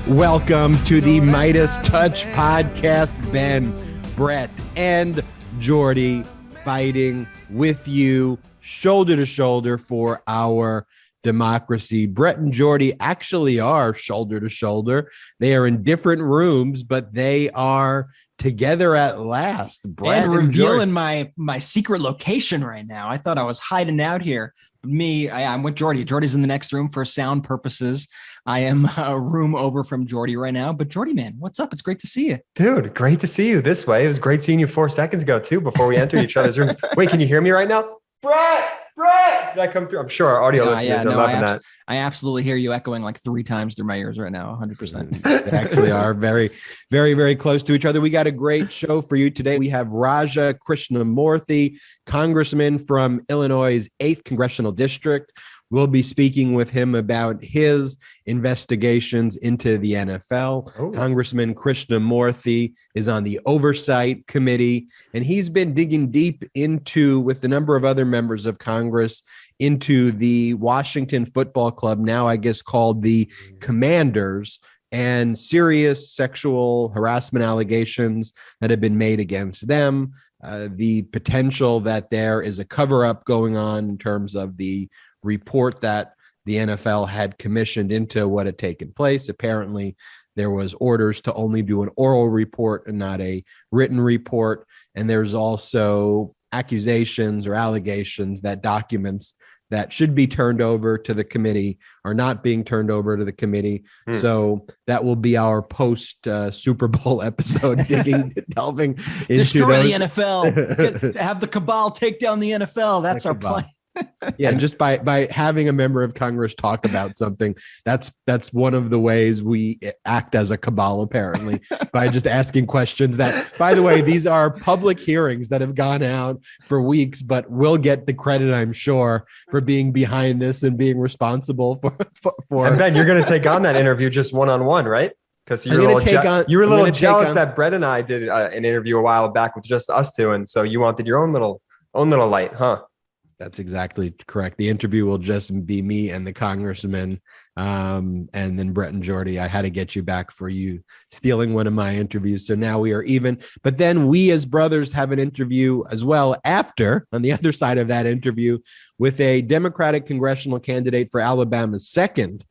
Welcome to the Midas Touch podcast. Ben, Brett, and Jordy fighting with you shoulder to shoulder for our democracy. Brett and Jordy actually are shoulder to shoulder. They are in different rooms, but they are together at last. Brett and revealing my secret location right now. I thought I was hiding out here. I'm with Jordy. Jordy's in the next room for sound purposes. I am a room over from Jordy right now. But Jordy, man, what's up? It's great to see you. Dude, great to see you this way. It was great seeing you 4 seconds ago, too, before we entered each other's rooms. Wait, can you hear me right now? Brett! Did I come through? I'm sure our audio listeners are loving that. I absolutely hear you echoing like 3 times through my ears right now, 100%. They actually are very, very, very close to each other. We got a great show for you today. We have Krishnamoorthi, congressman from Illinois' 8th Congressional District. We'll be speaking with him about his investigations into the NFL. Oh. Congressman Krishnamoorthi is on the Oversight Committee, and he's been digging deep into, with a number of other members of Congress, into the Washington Football Club, now I guess called the Commanders, and serious sexual harassment allegations that have been made against them. The potential that there is a cover-up going on in terms of the report that the NFL had commissioned into what had taken place. Apparently, there was orders to only do an oral report and not a written report. And there's also accusations or allegations that documents that should be turned over to the committee are not being turned over to the committee. So that will be our post Super Bowl episode, delving into destroy the NFL, have the cabal take down the NFL. That's our plan. Yeah, and just by having a member of Congress talk about something, that's one of the ways we act as a cabal, apparently, by just asking questions that, by the way, these are public hearings that have gone out for weeks, but we'll get the credit, I'm sure, for being behind this and being responsible for. And Ben, you're going to take on that interview just one-on-one, right? Because you were a little jealous that Brett and I did an interview a while back with just us two, and so you wanted your own little light, huh? That's exactly correct. The interview will just be me and the congressman, and then Brett and Jordy. I had to get you back for you stealing one of my interviews. So now we are even. But then we as brothers have an interview as well after, on the other side of that interview, with a Democratic congressional candidate for Alabama's 2nd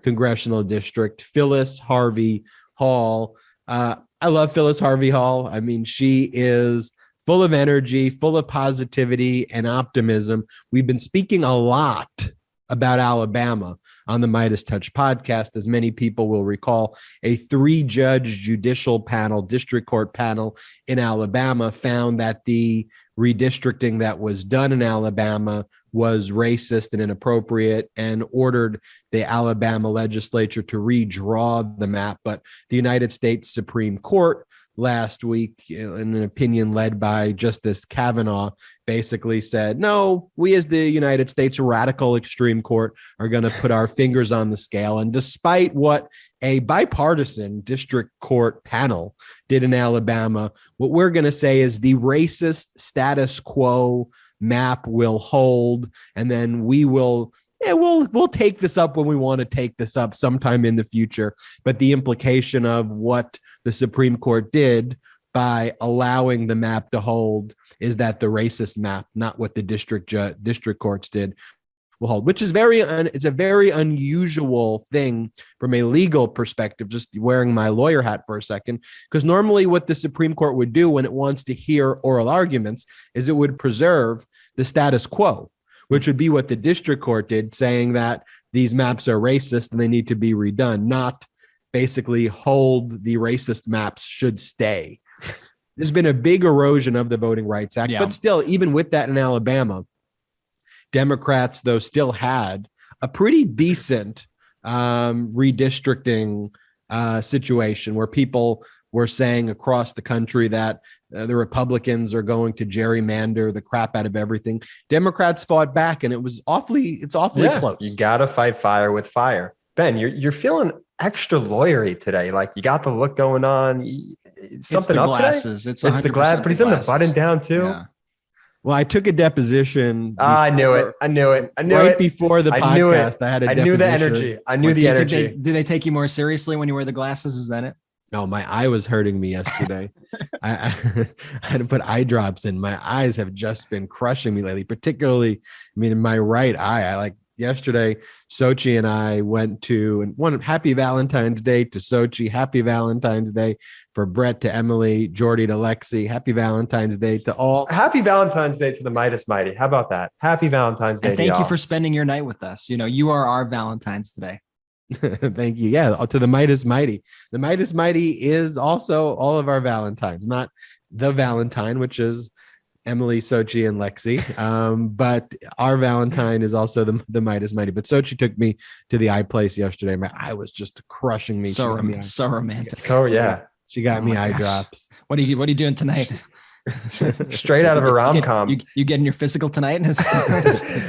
congressional district, Phyllis Harvey-Hall. I love Phyllis Harvey-Hall. I mean, she is full of energy, full of positivity and optimism. We've been speaking a lot about Alabama on the Midas Touch podcast. As many people will recall, a 3-judge judicial panel, district court panel in Alabama found that the redistricting that was done in Alabama was racist and inappropriate and ordered the Alabama legislature to redraw the map. But the United States Supreme Court last week, in an opinion led by Justice Kavanaugh, basically said, no, we as the United States radical extreme court are going to put our fingers on the scale. And despite what a bipartisan district court panel did in Alabama, what we're going to say is the racist status quo map will hold. And then we'll take this up when we want to take this up sometime in the future. But the implication of what the Supreme Court did by allowing the map to hold is that the racist map, not what the district courts did, will hold, which is it's a very unusual thing from a legal perspective, just wearing my lawyer hat for a second, because normally what the Supreme Court would do when it wants to hear oral arguments is it would preserve the status quo, which would be what the district court did, saying that these maps are racist and they need to be redone, not basically hold the racist maps should stay. There's been a big erosion of the Voting Rights Act, but still, even with that in Alabama, Democrats, though, still had a pretty decent redistricting situation where people were saying across the country that the Republicans are going to gerrymander the crap out of everything. Democrats fought back, and it's awfully close. You got to fight fire with fire. Ben, you're feeling extra lawyery today. Like, you got the look going on. Something it's the up glasses. today? It's the glass, but he's in the button down too. Yeah. Well, I took a deposition. I knew it. Right before the podcast, I had a deposition. I knew the energy. Did they take you more seriously when you wear the glasses? Is that it? No, my eye was hurting me yesterday. I had to put eye drops in. My eyes have just been crushing me lately, particularly, in my right eye. Yesterday, Sochi and I went to Happy Valentine's Day to Sochi. Happy Valentine's Day for Brett, to Emily, Jordy, to Lexi. Happy Valentine's Day to all. Happy Valentine's Day to the Midas Mighty. How about that? Happy Valentine's Day. And thank you for spending your night with us. You are our Valentine's today. Thank you. Yeah, to the Midas Mighty. The Midas Mighty is also all of our Valentines, not the Valentine, which is Emily, Sochi, and Lexi. But our Valentine is also the Midas Mighty. But Sochi took me to the eye place yesterday. My eye was just crushing me. So romantic. So yeah. She got me eye drops. What are you doing tonight? Straight out of a rom-com. You getting your physical tonight?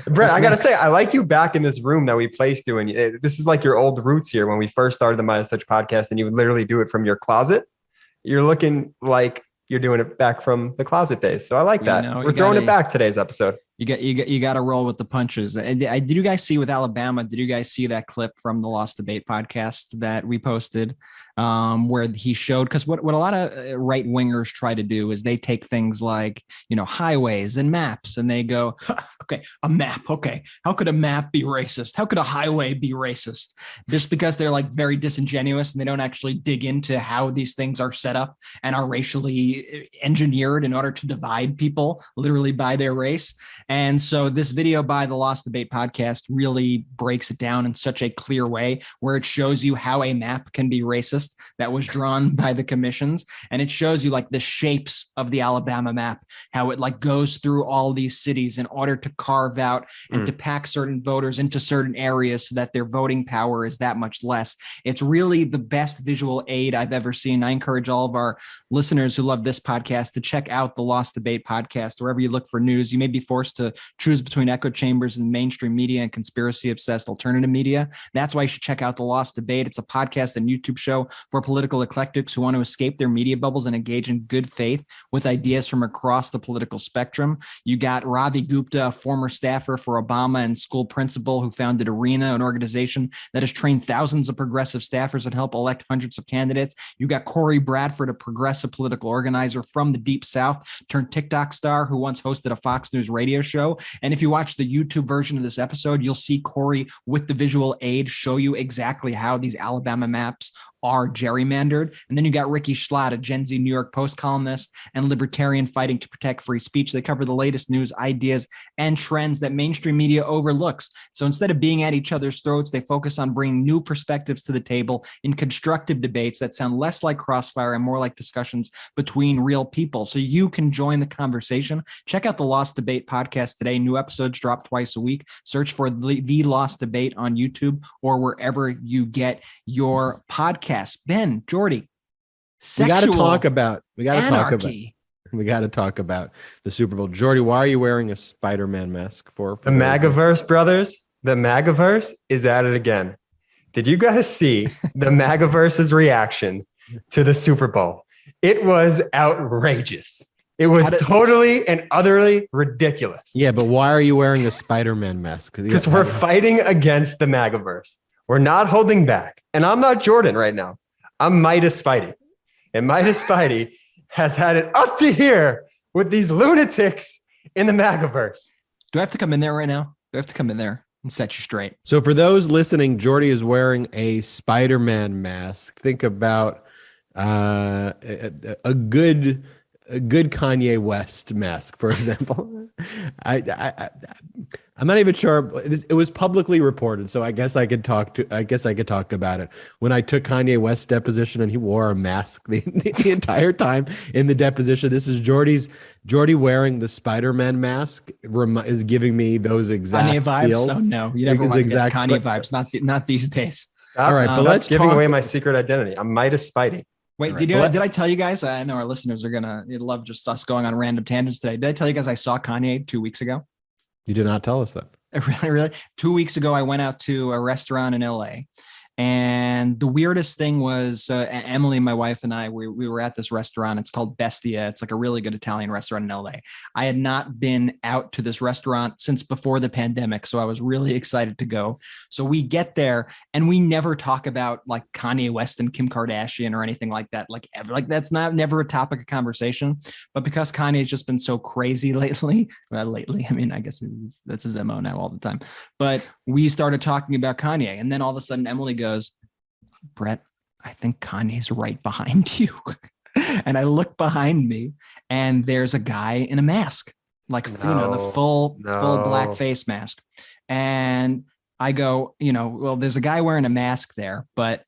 Brett, I gotta say, I like you back in this room that we placed you in. This is like your old roots here when we first started the Midas Touch podcast, and you would literally do it from your closet. You're looking like you're doing it back from the closet days. So I like that. We're throwing it back today's episode. You got to roll with the punches. And did you guys see with Alabama? Did you guys see that clip from the Lost Debate podcast that we posted, where he showed? Because what a lot of right wingers try to do is they take things like highways and maps, and they go, okay, a map. Okay, how could a map be racist? How could a highway be racist? Just because they're like very disingenuous and they don't actually dig into how these things are set up and are racially engineered in order to divide people literally by their race. And so this video by the Lost Debate podcast really breaks it down in such a clear way, where it shows you how a map can be racist that was drawn by the commissions. And it shows you like the shapes of the Alabama map, how it like goes through all these cities in order to carve out and to pack certain voters into certain areas so that their voting power is that much less. It's really the best visual aid I've ever seen. I encourage all of our listeners who love this podcast to check out the Lost Debate podcast. Wherever you look for news, you may be forced to choose between echo chambers and mainstream media and conspiracy obsessed alternative media. That's why you should check out the Lost Debate. It's a podcast and YouTube show for political eclectics who want to escape their media bubbles and engage in good faith with ideas from across the political spectrum. You got Ravi Gupta, a former staffer for Obama and school principal who founded Arena, an organization that has trained thousands of progressive staffers and helped elect hundreds of candidates. You got Corey Bradford, a progressive political organizer from the Deep South turned TikTok star who once hosted a Fox News radio show. And if you watch the YouTube version of this episode, you'll see Corey with the visual aid show you exactly how these Alabama maps are gerrymandered. And then you got Ricky Schlott, a Gen Z New York Post columnist and libertarian fighting to protect free speech. They cover the latest news, ideas, and trends that mainstream media overlooks. So instead of being at each other's throats, they focus on bringing new perspectives to the table in constructive debates that sound less like crossfire and more like discussions between real people. So you can join the conversation. Check out the Lost Debate podcast today. New episodes drop twice a week. Search for the Lost Debate on YouTube or wherever you get your podcast. Ben, Jordy, we got to talk about the Super Bowl. Jordy, why are you wearing a Spider-Man mask for the MAGA-verse, brothers? The MAGA-verse is at it again. Did you guys see the MAGA-verse's reaction to the Super Bowl? It was outrageous. It was totally and utterly ridiculous. Yeah, but why are you wearing a Spider-Man mask? Because we're fighting against the MAGA-verse. We're not holding back. And I'm not Jordan right now. I'm Midas Spidey. And Midas Spidey has had it up to here with these lunatics in the MAGA-verse. Do I have to come in there right now? Do I have to come in there and set you straight? So for those listening, Jordy is wearing a Spider-Man mask. Think about a good Kanye West mask, for example. I'm not even sure. It was publicly reported, so I guess I could talk about it. When I took Kanye West's deposition and he wore a mask the entire time in the deposition. This is Jordy wearing the Spider-Man mask is giving me those exact Kanye vibes. feels. Oh no, you never want to get Kanye vibes. Not these days. All right, but let's giving away my secret identity. I'm Midas Spidey. Wait, right. Did I tell you guys? I know our listeners are gonna love just us going on random tangents today. Did I tell you guys I saw Kanye 2 weeks ago? You did not tell us that. Really? 2 weeks ago, I went out to a restaurant in LA And the weirdest thing was Emily, my wife, and I, we were at this restaurant. It's called Bestia. It's like a really good Italian restaurant in LA. I had not been out to this restaurant since before the pandemic, so I was really excited to go. So we get there and we never talk about like Kanye West and Kim Kardashian or anything like that. Like ever, like that's never a topic of conversation. But because Kanye's just been so crazy lately, I mean, I guess that's his MO now all the time. But we started talking about Kanye, and then all of a sudden Emily goes, Brett, I think Kanye's right behind you. And I look behind me and there's a guy in a mask, like, the full black face mask. And I go, well, there's a guy wearing a mask there, but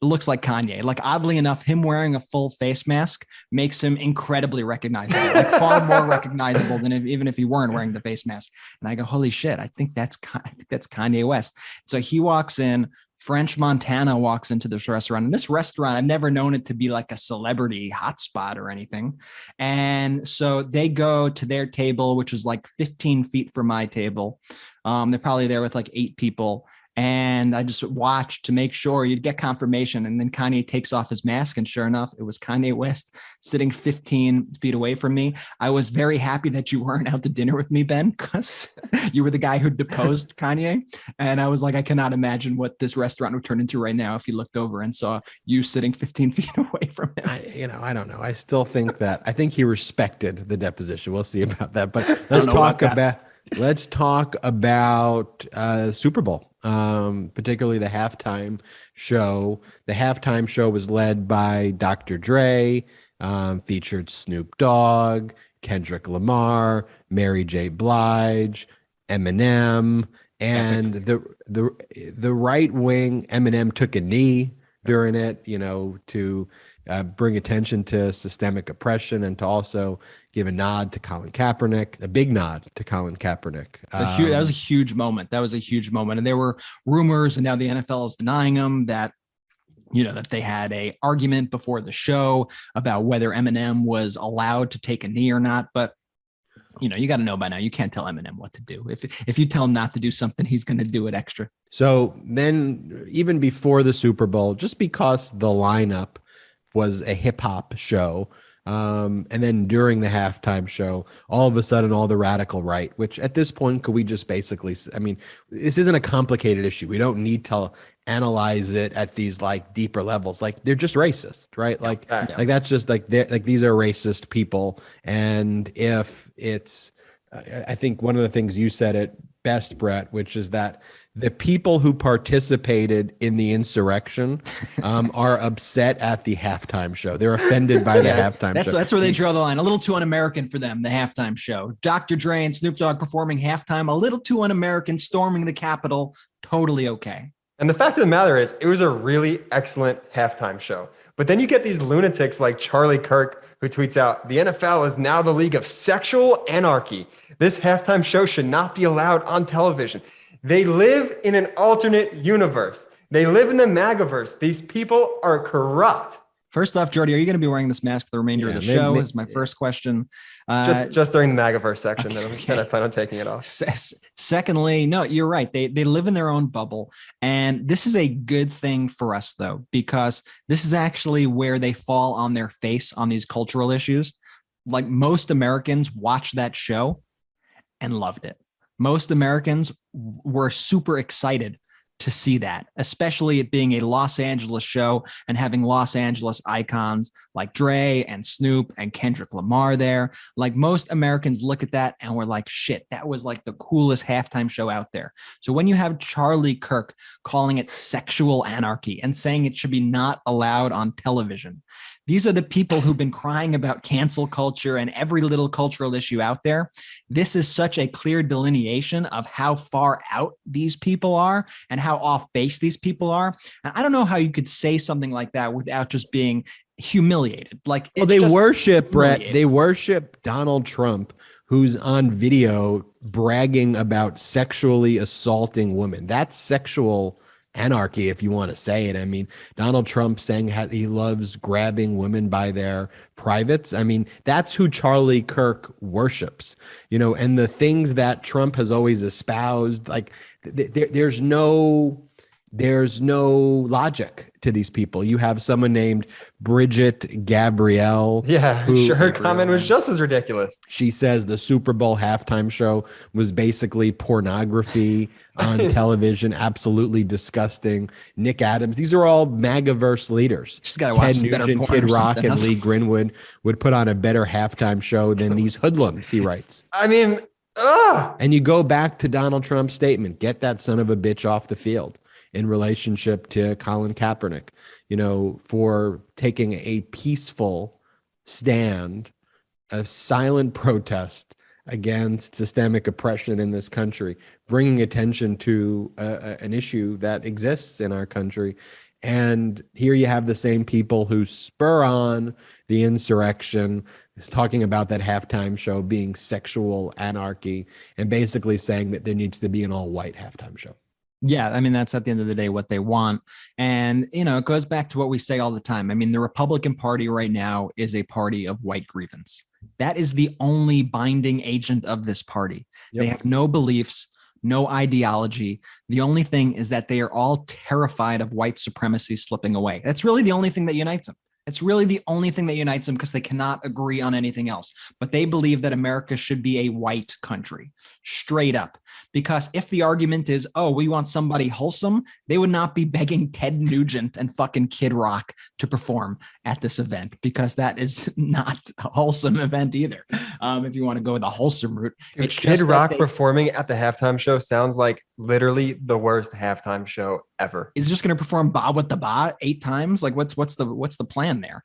it looks like Kanye. Like, oddly enough, him wearing a full face mask makes him incredibly recognizable, like far more recognizable than even if he weren't wearing the face mask. And I go, holy shit, I think that's Kanye West. So he walks in. French Montana walks into this restaurant. And this restaurant, I've never known it to be like a celebrity hotspot or anything. And so they go to their table, which is like 15 feet from my table. They're probably there with like 8 people. And I just watched to make sure you'd get confirmation. And then Kanye takes off his mask. And sure enough, it was Kanye West sitting 15 feet away from me. I was very happy that you weren't out to dinner with me, Ben, because you were the guy who deposed Kanye. And I was like, I cannot imagine what this restaurant would turn into right now if he looked over and saw you sitting 15 feet away from him. I don't know. I still think I think he respected the deposition. We'll see about that. But let's talk about Super Bowl. Particularly the halftime show. The halftime show was led by Dr. Dre, featured Snoop Dogg, Kendrick Lamar, Mary J. Blige, Eminem, and the right wing. Eminem took a knee during it, to bring attention to systemic oppression and to also give a nod to Colin Kaepernick, a big nod to Colin Kaepernick. That was a huge moment. And there were rumors, and now the NFL is denying them that they had a argument before the show about whether Eminem was allowed to take a knee or not. But you got to know by now, you can't tell Eminem what to do. If you tell him not to do something, he's going to do it extra. So then, even before the Super Bowl, just because the lineup was a hip hop show, and then during the halftime show, all of a sudden, all the radical right, which at this point, could we just basically, I mean, this isn't a complicated issue. We don't need to analyze it at these like deeper levels. Like, they're just racist, right? Like that's just like these are racist people. And if it's, I think one of the things you said it best, Brett, which is that the people who participated in the insurrection are upset at the halftime show. They're offended by the halftime show. That's where they draw the line. A little too un-American for them, the halftime show. Dr. Dre and Snoop Dogg performing halftime, a little too un-American, storming the Capitol, totally okay. And the fact of the matter is, it was a really excellent halftime show. But then you get these lunatics like Charlie Kirk, who tweets out, the NFL is now the league of sexual anarchy. This halftime show should not be allowed on television. They live in an alternate universe. They live in the MAGA-verse. These people are corrupt. First off, Jordy, are you going to be wearing this mask the remainder of the show? Is my first question. Just during the MAGA-verse section, then I plan on taking it off. Secondly, no, you're right. They live in their own bubble. And this is a good thing for us, though, because this is actually where they fall on their face on these cultural issues. Like, most Americans watched that show and loved it. Most Americans were super excited to see that, especially it being a Los Angeles show and having Los Angeles icons like Dre and Snoop and Kendrick Lamar there. Like, most Americans look at that and we're like, shit, that was like the coolest halftime show out there. So when you have Charlie Kirk calling it sexual anarchy and saying it should be not allowed on television, these are the people who've been crying about cancel culture and every little cultural issue out there. This is such a clear delineation of how far out these people are and how off base these people are. And I don't know how you could say something like that without just being humiliated. Like, they worship Brett. They worship Donald Trump, who's on video bragging about sexually assaulting women. That's sexual anarchy, if you want to say it. I mean, Donald Trump saying he loves grabbing women by their privates. I mean, that's who Charlie Kirk worships, and the things that Trump has always espoused, like there's no there's no logic to these people. You have someone named Bridget Gabrielle. Yeah, her comment was just as ridiculous. She says the Super Bowl halftime show was basically pornography on television. Absolutely disgusting. Nick Adams. These are all MAGA-verse leaders. She's got to watch some better porn. Kid Rock, and Lee Grinwood would put on a better halftime show than these hoodlums, he writes. I mean, And you go back to Donald Trump's statement, get that son of a bitch off the field, in relationship to Colin Kaepernick, for taking a peaceful stand, a silent protest against systemic oppression in this country, bringing attention to an issue that exists in our country. And here you have the same people who spur on the insurrection, is talking about that halftime show being sexual anarchy, and basically saying that there needs to be an all-white halftime show. Yeah, I mean, that's at the end of the day what they want. And, it goes back to what we say all the time. I mean, the Republican Party right now is a party of white grievance. That is the only binding agent of this party. Yep. They have no beliefs, no ideology. The only thing is that they are all terrified of white supremacy slipping away. That's really the only thing that unites them. It's really the only thing that unites them, because they cannot agree on anything else. But they believe that America should be a white country, straight up. Because if the argument is, oh, we want somebody wholesome, they would not be begging Ted Nugent and fucking Kid Rock to perform at this event, because that is not a wholesome event either. If you want to go the wholesome route. Dude, Kid Rock performing at the halftime show sounds like literally the worst halftime show ever. Is just going to perform Ba with the Ba 8 times? Like what's the plan there?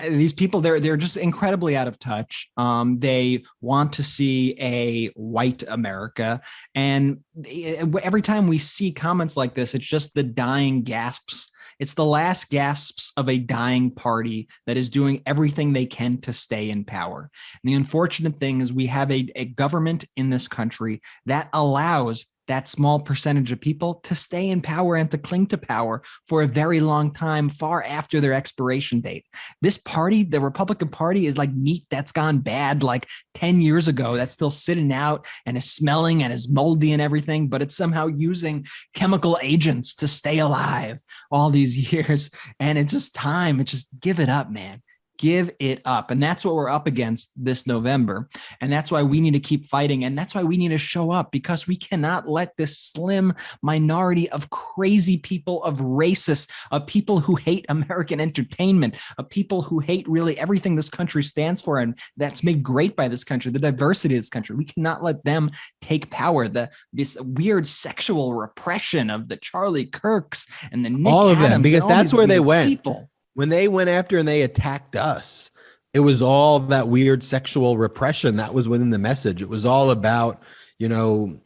These people, they're just incredibly out of touch. They want to see a white America, and every time we see comments like this, it's just the dying gasps. It's the last gasps of a dying party that is doing everything they can to stay in power. And the unfortunate thing is we have a government in this country that allows that small percentage of people to stay in power and to cling to power for a very long time, far after their expiration date. This party, the Republican Party, is like meat that's gone bad like 10 years ago, that's still sitting out and is smelling and is moldy and everything, but it's somehow using chemical agents to stay alive all these years. And it's just time. It's just give it up, man. Give it up. And that's what we're up against this November. And that's why we need to keep fighting. And that's why we need to show up, because we cannot let this slim minority of crazy people, of racists, of people who hate American entertainment, of people who hate really everything this country stands for and that's made great by this country, the diversity of this country. We cannot let them take power. This weird sexual repression of the Charlie Kirks and the Nick all of Adams, them, because that's where they went. People. When they went after and they attacked us, it was all that weird sexual repression that was within the message. It was all about, who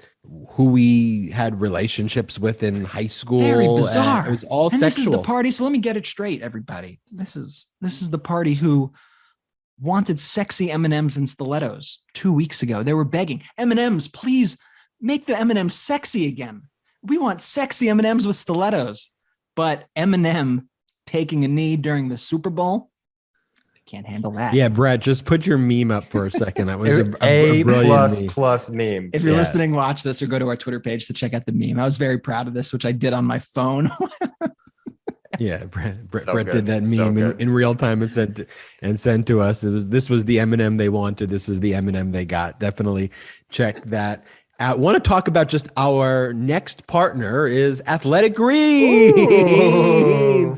we had relationships with in high school. Very bizarre. It was all and sexual. This is the party. So let me get it straight, everybody. This is the party who wanted sexy M&Ms and stilettos 2 weeks ago. They were begging, M&Ms, please make the M&Ms sexy again. We want sexy M&Ms with stilettos. But Eminem taking a knee during the Super Bowl, I can't handle that. Yeah, Brett, just put your meme up for a second. That was a brilliant plus meme. If you're listening, watch this or go to our Twitter page to check out the meme. I was very proud of this, which I did on my phone. Yeah, Brett did that meme in real time and sent to us. This was the Eminem they wanted. This is the Eminem they got. Definitely check that. I want to talk about just our next partner is Athletic Greens.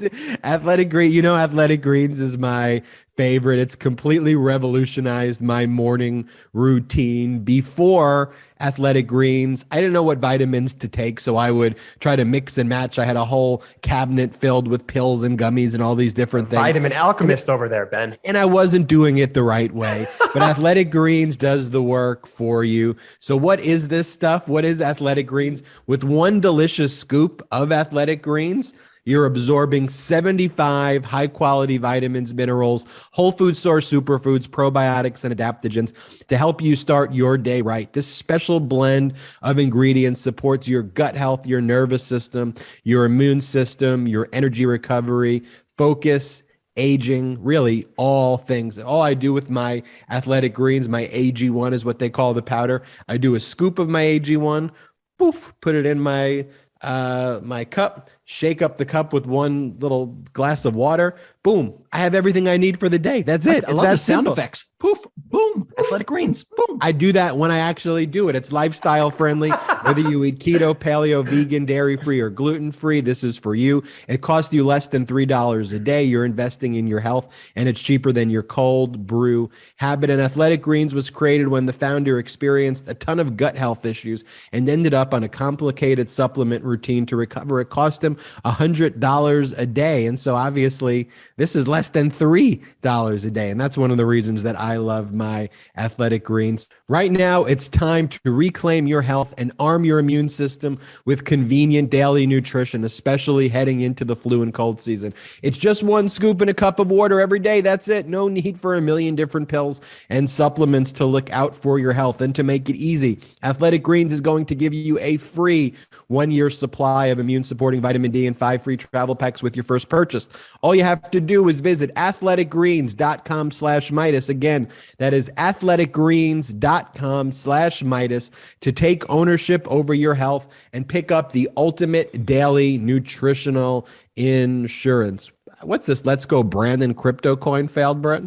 Ooh. Athletic Greens is my favorite. It's completely revolutionized my morning routine. Before Athletic Greens, I didn't know what vitamins to take, so I would try to mix and match. I had a whole cabinet filled with pills and gummies and all these different things. Vitamin alchemist over there, Ben. And I wasn't doing it the right way. But Athletic Greens does the work for you. So what is this stuff? What is Athletic Greens? With one delicious scoop of Athletic Greens, you're absorbing 75 high-quality vitamins, minerals, whole food source superfoods, probiotics, and adaptogens to help you start your day right. This special blend of ingredients supports your gut health, your nervous system, your immune system, your energy recovery, focus, aging, really all things. All I do with my Athletic Greens, my AG1 is what they call the powder. I do a scoop of my AG1, poof, put it in my my cup, shake up the cup with one little glass of water. Boom. I have everything I need for the day. That's it. I love the sound effects. Poof, boom, Athletic Greens, boom. I do that when I actually do it. It's lifestyle friendly. Whether you eat keto, paleo, vegan, dairy free, or gluten free, this is for you. It costs you less than $3 a day. You're investing in your health, and it's cheaper than your cold brew habit. And Athletic Greens was created when the founder experienced a ton of gut health issues and ended up on a complicated supplement routine to recover. It cost him $100 a day. And so obviously this is less than $3 a day. And that's one of the reasons that I love my Athletic Greens. Right now, it's time to reclaim your health and arm your immune system with convenient daily nutrition, especially heading into the flu and cold season. It's just one scoop in a cup of water every day. That's it. No need for a million different pills and supplements to look out for your health. And to make it easy, Athletic Greens is going to give you a free 1-year supply of immune supporting vitamin D and 5 free travel packs with your first purchase. All you have to do is visit athleticgreens.com/Midas. Again, that is athleticgreens.com/Midas to take ownership over your health and pick up the ultimate daily nutritional insurance. What's this? Let's Go Brandon crypto coin failed, Brett?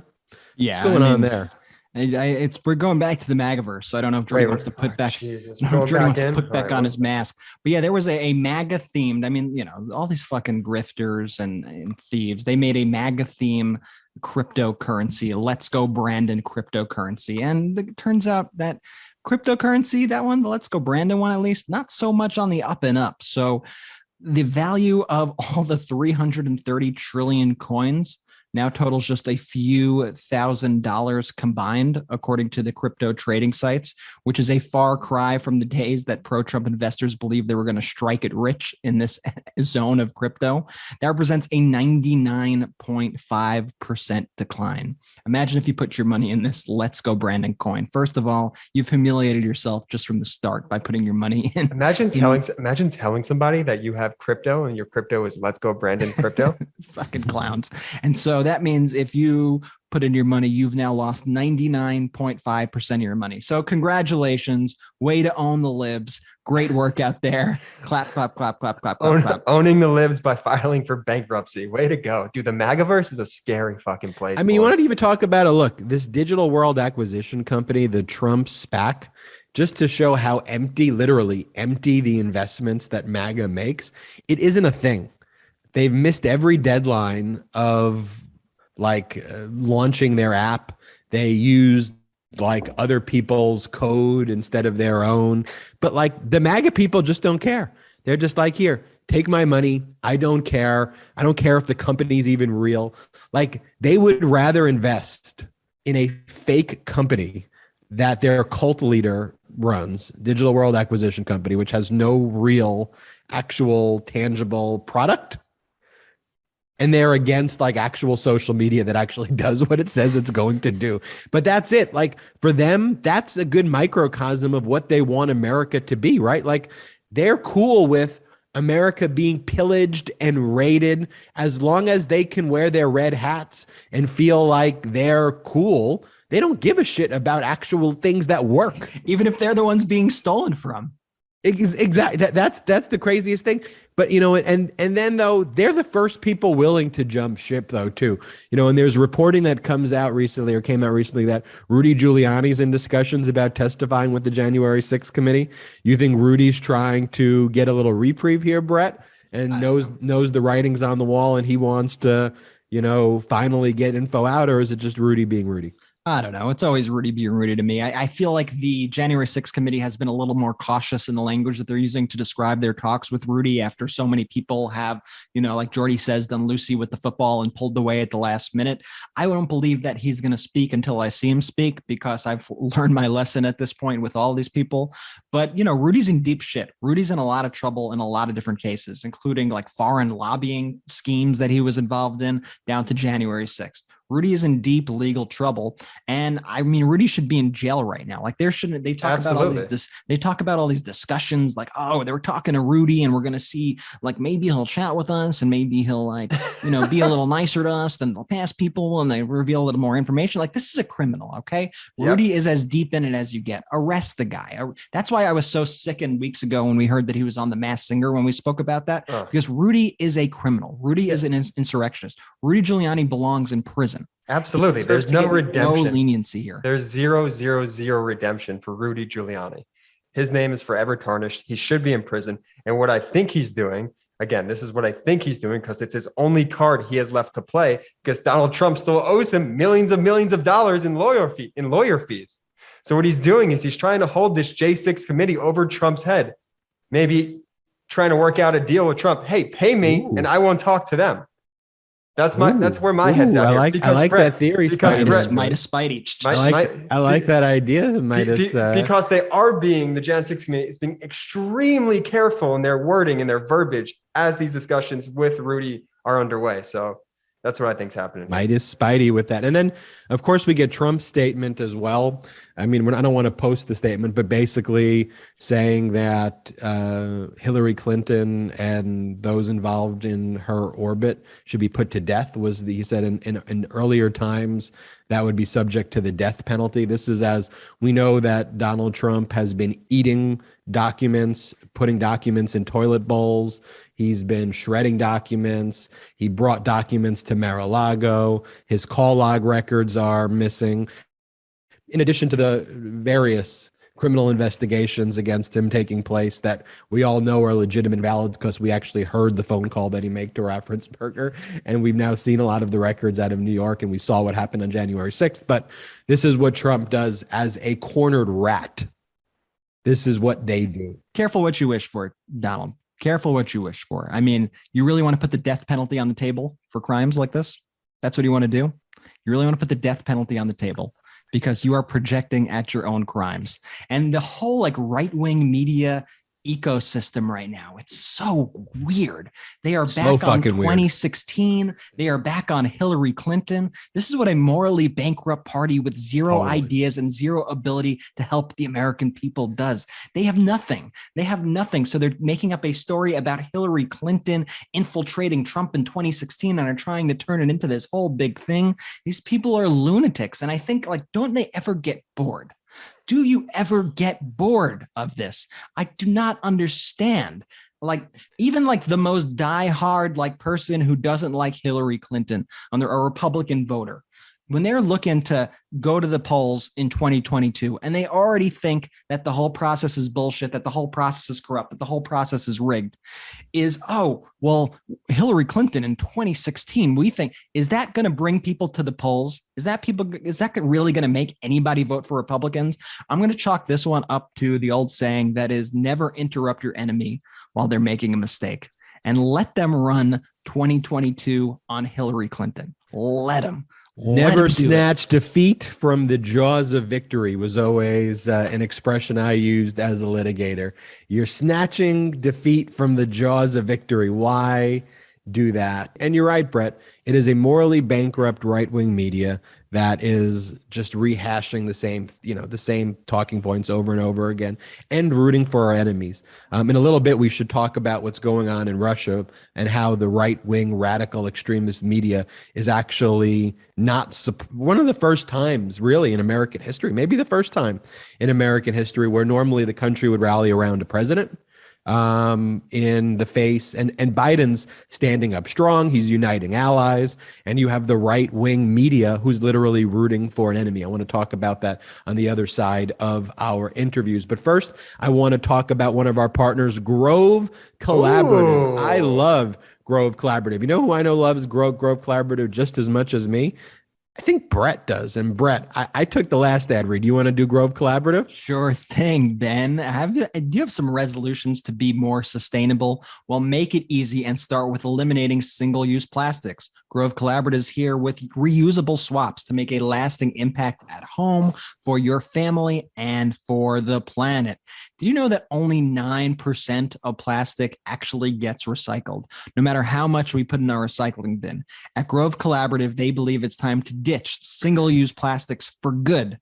Yeah. What's going on there? We're going back to the MAGA-verse, so I don't know if Jordy wants to put back on his mask. But yeah, there was a MAGA themed. I mean, all these fucking grifters and thieves. They made a MAGA theme cryptocurrency. Let's Go Brandon cryptocurrency, and it turns out that cryptocurrency, that one, the Let's Go Brandon one, at least, not so much on the up and up. So the value of all the 330 trillion coins now totals just a few $1,000s combined, according to the crypto trading sites, which is a far cry from the days that pro-Trump investors believed they were going to strike it rich in this zone of crypto. That represents a 99.5% decline. Imagine if you put your money in this Let's Go Brandon coin. First of all, you've humiliated yourself just from the start by putting your money in. Imagine telling somebody that you have crypto and your crypto is Let's Go Brandon crypto. Fucking clowns. And so that means if you put in your money, you've now lost 99.5% of your money. So congratulations. Way to own the libs. Great work out there. Clap, clap, clap, clap, clap, clap. Owning the libs by filing for bankruptcy. Way to go. Dude, the MAGA-verse is a scary fucking place. I mean, you wanted to even talk about it. Look, this digital world acquisition company, the Trump SPAC, just to show how literally empty the investments that MAGA makes, it isn't a thing. They've missed every deadline of launching their app. They use other people's code instead of their own. But the MAGA people just don't care. They're just here, take my money. I don't care. I don't care if the company's even real. They would rather invest in a fake company that their cult leader runs, digital world acquisition company, which has no real, actual, tangible product. And they're against actual social media that actually does what it says it's going to do. But that's it. For them, that's a good microcosm of what they want America to be, right? They're cool with America being pillaged and raided as long as they can wear their red hats and feel like they're cool. They don't give a shit about actual things that work. Even if they're the ones being stolen from. Exactly. That's the craziest thing. But, and then though, they're the first people willing to jump ship though, too, and there's reporting that came out recently that Rudy Giuliani's in discussions about testifying with the January 6th committee. You think Rudy's trying to get a little reprieve here, Brett, and knows the writings on the wall and he wants to, finally get info out, or is it just Rudy being Rudy? I don't know. It's always Rudy being Rudy to me. I feel like the January 6th committee has been a little more cautious in the language that they're using to describe their talks with Rudy after so many people have, like Jordy says, done Lucy with the football and pulled away at the last minute. I don't believe that he's going to speak until I see him speak, because I've learned my lesson at this point with all these people. But, Rudy's in deep shit. Rudy's in a lot of trouble in a lot of different cases, including foreign lobbying schemes that he was involved in down to January 6th. Rudy is in deep legal trouble. And I mean, Rudy should be in jail right now. Like they talk about all these, they talk about all these discussions like, oh, they were talking to Rudy and we're going to see like, maybe he'll chat with us and maybe he'll like, be a little nicer to us than they'll pass people and they reveal a little more information. Like this is a criminal. Okay. Yep. Rudy is as deep in it as you get. Arrest the guy. That's why I was so sickened weeks ago when we heard that he was on The Masked Singer when we spoke about that, because Rudy is a criminal. Rudy is an insurrectionist. Rudy Giuliani belongs in prison. Absolutely. There's no redemption. No leniency here. There's 000 redemption for Rudy Giuliani. His name is forever tarnished. He should be in prison. And what I think he's doing, again, this is what I think he's doing because it's his only card he has left to play because Donald Trump still owes him millions of dollars in lawyer fees. So what he's doing is he's trying to hold this J6 committee over Trump's head, maybe trying to work out a deal with Trump. Hey, pay me and I won't talk to them. That's where my head's at. I like that theory. Midas Spidey. I like that idea. Because they are the Jan 6 committee is being extremely careful in their wording and their verbiage as these discussions with Rudy are underway. So that's what I think's happening. Midas Spidey with that. And then, of course, we get Trump's statement as well. I mean, I don't want to post the statement, but basically saying that Hillary Clinton and those involved in her orbit should be put to death. He said in earlier times that would be subject to the death penalty. This is as we know that Donald Trump has been eating documents, putting documents in toilet bowls. He's been shredding documents. He brought documents to Mar-a-Lago. His call log records are missing. In addition to the various criminal investigations against him taking place that we all know are legitimate and valid because we actually heard the phone call that he made to Raffensperger. And we've now seen a lot of the records out of New York and we saw what happened on January 6th. But this is what Trump does as a cornered rat. This is what they do. Careful what you wish for, Donald. Careful what you wish for. I mean, you really want to put the death penalty on the table for crimes like this? That's what you want to do? You really want to put the death penalty on the table because you are projecting at your own crimes. And the whole like right-wing media ecosystem right now, it's so weird. They are back on 2016. Weird. They are back on Hillary Clinton. This is what a morally bankrupt party with zero ideas and zero ability to help the American people does. They have nothing. So they're making up a story about Hillary Clinton infiltrating Trump in 2016 and are trying to turn it into this whole big thing. These people are lunatics. And I think don't they ever get bored? Do you ever get bored of this? I do not understand. Even the most diehard person who doesn't like Hillary Clinton, a Republican voter, when they're looking to go to the polls in 2022 and they already think that the whole process is bullshit, that the whole process is corrupt, that the whole process is rigged, Hillary Clinton in 2016, we think, is that going to bring people to the polls? Is that really going to make anybody vote for Republicans? I'm going to chalk this one up to the old saying that is never interrupt your enemy while they're making a mistake and let them run 2022 on Hillary Clinton. Let them. Never snatch defeat from the jaws of victory was always an expression I used as a litigator. You're snatching defeat from the jaws of victory. Why do that? And you're right, Brett. It is a morally bankrupt right-wing media that is just rehashing the same talking points over and over again and rooting for our enemies. In a little bit, we should talk about what's going on in Russia and how the right-wing radical extremist media is actually not one of the first times really in American history, maybe the first time in American history where normally the country would rally around a president in the face, and Biden's standing up strong. He's uniting allies, and you have the right-wing media who's literally rooting for an enemy. I want to talk about that on the other side of our interviews. But first, I want to talk about one of our partners, Grove Collaborative. Ooh. I love Grove Collaborative. You know who I know loves Grove Collaborative just as much as me? I think Brett does. And Brett, I took the last ad read. You want to do Grove Collaborative? Sure thing, Ben. Do you have some resolutions to be more sustainable? Well, make it easy and start with eliminating single-use plastics. Grove Collaborative is here with reusable swaps to make a lasting impact at home, for your family, and for the planet. Did you know that only 9% of plastic actually gets recycled, no matter how much we put in our recycling bin? At Grove Collaborative, they believe it's time to ditch single-use plastics for good.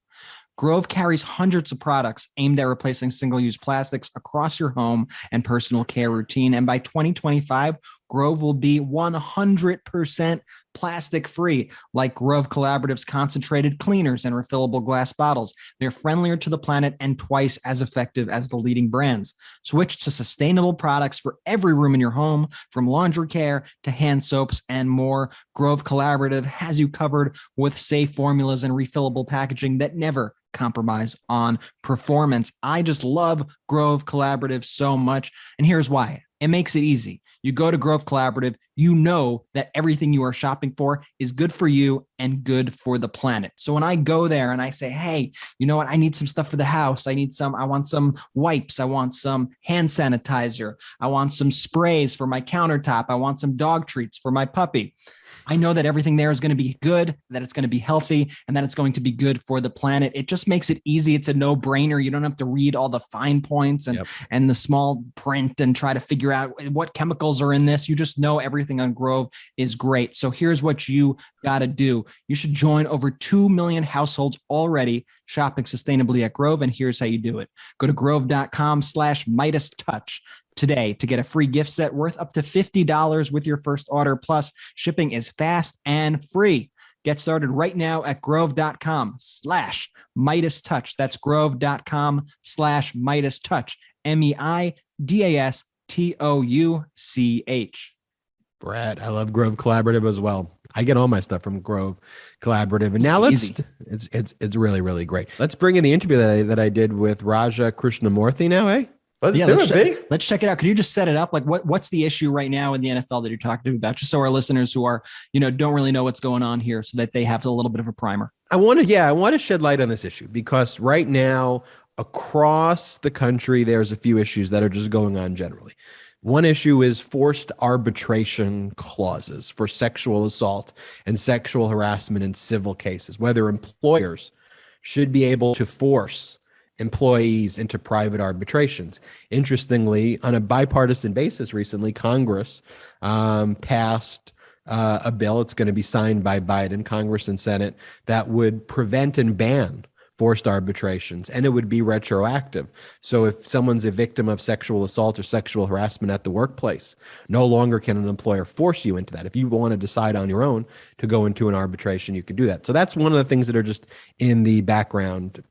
Grove carries hundreds of products aimed at replacing single-use plastics across your home and personal care routine. And by 2025, Grove will be 100% plastic-free, like Grove Collaborative's concentrated cleaners and refillable glass bottles. They're friendlier to the planet and twice as effective as the leading brands. Switch to sustainable products for every room in your home, from laundry care to hand soaps and more. Grove Collaborative has you covered with safe formulas and refillable packaging that never compromise on performance. I just love Grove Collaborative so much. And here's why. It makes it easy. You go to Grove Collaborative, you know that everything you are shopping for is good for you and good for the planet. So when I go there and I say, hey, you know what? I need some stuff for the house. I want some wipes. I want some hand sanitizer. I want some sprays for my countertop. I want some dog treats for my puppy. I know that everything there is going to be good, that it's going to be healthy, and that it's going to be good for the planet. It just makes it easy. It's a no-brainer. You don't have to read all the fine points and the small print and try to figure out what chemicals are in this. You just know everything on Grove is great. So here's what you got to do. You should join over 2 million households already shopping sustainably at Grove, and here's how you do it. Go to grove.com/MidasTouch today to get a free gift set worth up to $50 with your first order. Plus, shipping is fast and free. Get started right now at grove.com/MidasTouch. That's grove.com/MidasTouch. MidasTouch. Brett, I love Grove Collaborative as well. I get all my stuff from Grove Collaborative. And now it's really, really great. Let's bring in the interview that I did with Raja Krishnamoorthi now, eh? Let's check it out. Could you just set it up? Like what's the issue right now in the NFL that you're talking about? Just so our listeners who are, don't really know what's going on here, so that they have a little bit of a primer. I want to shed light on this issue, because right now across the country, there's a few issues that are just going on generally. One issue is forced arbitration clauses for sexual assault and sexual harassment in civil cases, whether employers should be able to force employees into private arbitrations. Interestingly, on a bipartisan basis recently, Congress passed a bill. It's going to be signed by Biden, Congress and Senate, that would prevent and ban forced arbitrations, and it would be retroactive. So if someone's a victim of sexual assault or sexual harassment at the workplace, no longer can an employer force you into that. If you want to decide on your own to go into an arbitration, you can do that. So that's one of the things that are just in the background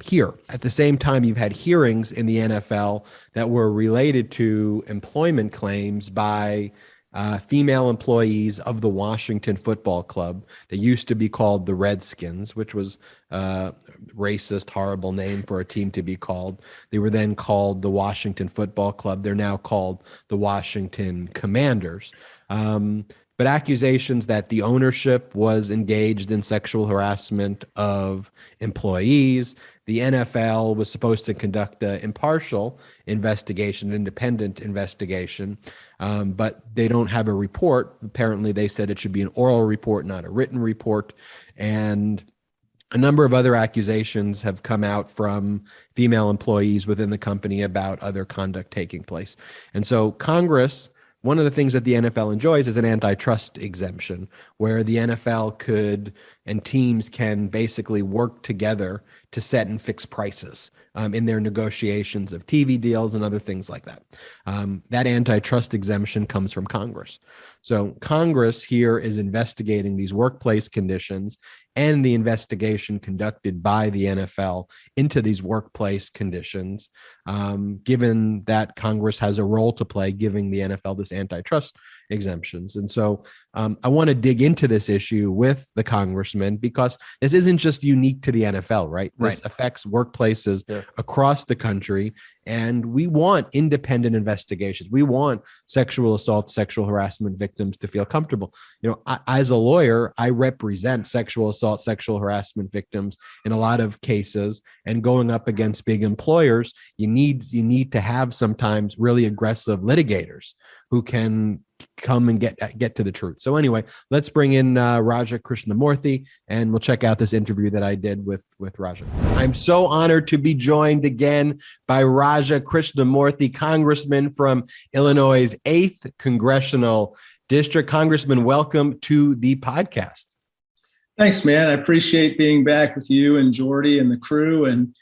here. At the same time, you've had hearings in the NFL that were related to employment claims by female employees of the Washington Football Club. They used to be called the Redskins, which was a racist, horrible name for a team to be called. They were then called the Washington Football Club. They're now called the Washington Commanders. But accusations that the ownership was engaged in sexual harassment of employees. The NFL was supposed to conduct an impartial investigation, an independent investigation, but they don't have a report. Apparently, they said it should be an oral report, not a written report. And a number of other accusations have come out from female employees within the company about other conduct taking place. And so Congress, one of the things that the NFL enjoys is an antitrust exemption, where the NFL could and teams can basically work together to set and fix prices in their negotiations of TV deals and other things like that. That antitrust exemption comes from Congress. So Congress here is investigating these workplace conditions and the investigation conducted by the NFL into these workplace conditions, given that Congress has a role to play giving the NFL this antitrust exemptions. And so I want to dig into this issue with the congressman, because this isn't just unique to the NFL, right? This affects workplaces across the country. And we want independent investigations. We want sexual assault, sexual harassment victims to feel comfortable. As a lawyer, I represent sexual assault, sexual harassment victims in a lot of cases. And going up against big employers, you need to have sometimes really aggressive litigators who can come and get to the truth. So anyway, let's bring in Raja Krishnamoorthi, and we'll check out this interview that I did with Raja. I'm so honored to be joined again by Raja Krishnamoorthi, Congressman from Illinois' 8th Congressional District. Congressman, welcome to the podcast. Thanks, man. I appreciate being back with you and Jordy and the crew. And,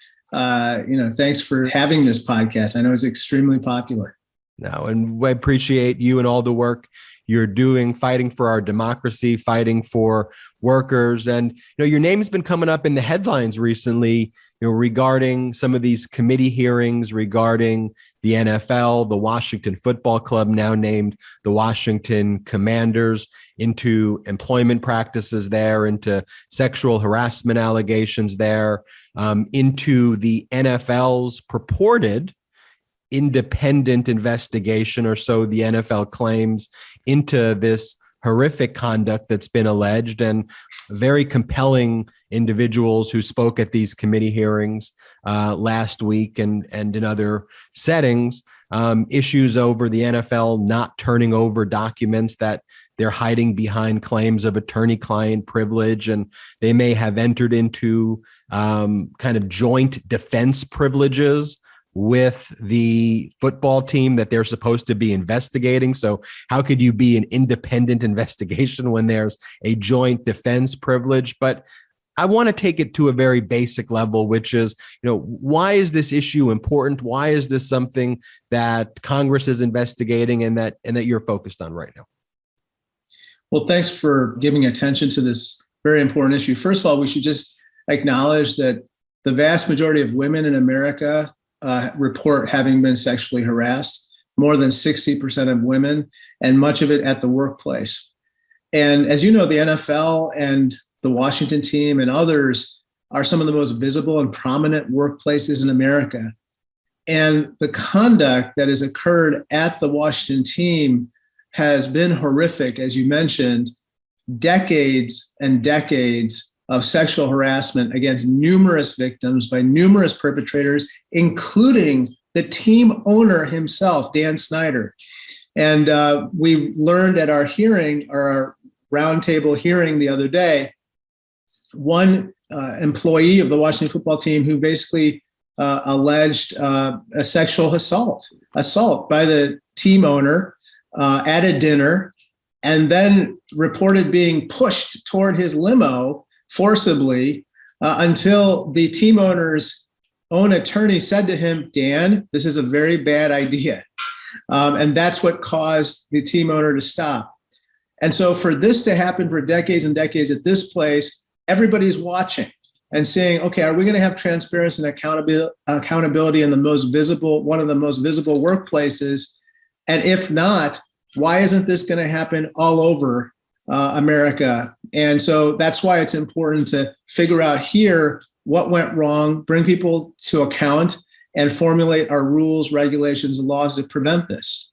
thanks for having this podcast. I know it's extremely popular. No, and I appreciate you and all the work you're doing, fighting for our democracy, fighting for workers. And, your name's been coming up in the headlines recently, regarding some of these committee hearings regarding the NFL, the Washington Football Club, now named the Washington Commanders, into employment practices there, into sexual harassment allegations there, into the NFL's purported independent investigation, or so the NFL claims, into this horrific conduct that's been alleged, and very compelling individuals who spoke at these committee hearings last week and in other settings, issues over the NFL not turning over documents that they're hiding behind claims of attorney-client privilege, and they may have entered into kind of joint defense privileges with the football team that they're supposed to be investigating. So how could you be an independent investigation when there's a joint defense privilege? But I want to take it to a very basic level, which is, why is this issue important? Why is this something that Congress is investigating and that you're focused on right now? Well, thanks for giving attention to this very important issue. First of all, we should just acknowledge that the vast majority of women in America report having been sexually harassed, more than 60% of women, and much of it at the workplace. And as you know, the NFL and the Washington team and others are some of the most visible and prominent workplaces in America. And the conduct that has occurred at the Washington team has been horrific, as you mentioned, decades and decades of sexual harassment against numerous victims by numerous perpetrators, including the team owner himself, Dan Snyder. And we learned at our hearing, or our roundtable hearing the other day, one employee of the Washington football team who basically alleged a sexual assault by the team owner at a dinner, and then reported being pushed toward his limo forcibly until the team owner's own attorney said to him, Dan, this is a very bad idea. And that's what caused the team owner to stop. And so for this to happen for decades and decades at this place, everybody's watching and saying, okay, are we going to have transparency and accountability in the most visible, one of the most visible workplaces? And if not, why isn't this going to happen all over America? And so that's why it's important to figure out here what went wrong, bring people to account, and formulate our rules, regulations, and laws to prevent this.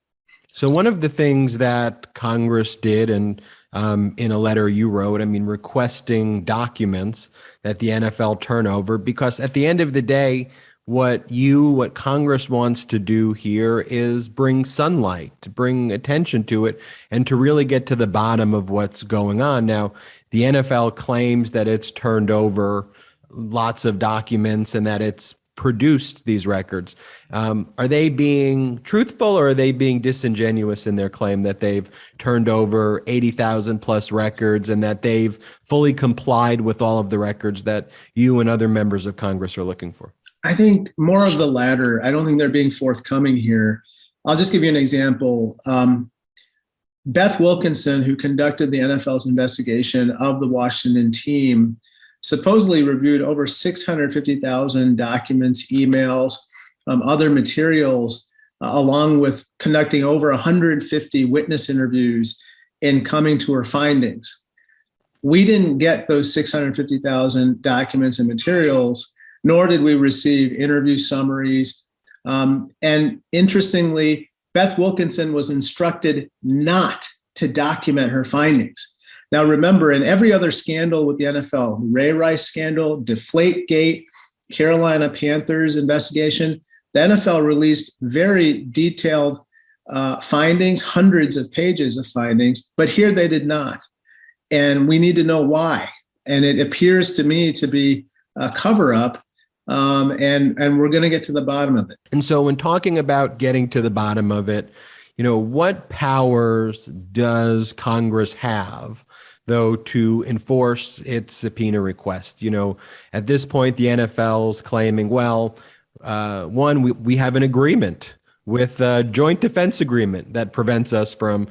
So one of the things that Congress did, and in a letter you wrote, requesting documents that the NFL turn over, because at the end of the day, what Congress wants to do here is bring sunlight, to bring attention to it, and to really get to the bottom of what's going on. Now, the NFL claims that it's turned over lots of documents and that it's produced these records. Are they being truthful, or are they being disingenuous in their claim that they've turned over 80,000 plus records and that they've fully complied with all of the records that you and other members of Congress are looking for? I think more of the latter. I don't think they're being forthcoming here. I'll just give you an example. Beth Wilkinson, who conducted the NFL's investigation of the Washington team, supposedly reviewed over 650,000 documents, emails, other materials, along with conducting over 150 witness interviews in coming to her findings. We didn't get those 650,000 documents and materials, nor did we receive interview summaries. And interestingly, Beth Wilkinson was instructed not to document her findings. Now, remember, in every other scandal with the NFL, the Ray Rice scandal, Deflategate, Carolina Panthers investigation, the NFL released very detailed findings, hundreds of pages of findings, but here they did not. And we need to know why. And it appears to me to be a cover-up, and we're going to get to the bottom of it. And so when talking about getting to the bottom of it, what powers does Congress have, though, to enforce its subpoena request? At this point, the NFL's claiming, well, one, we have an agreement with a joint defense agreement that prevents us from,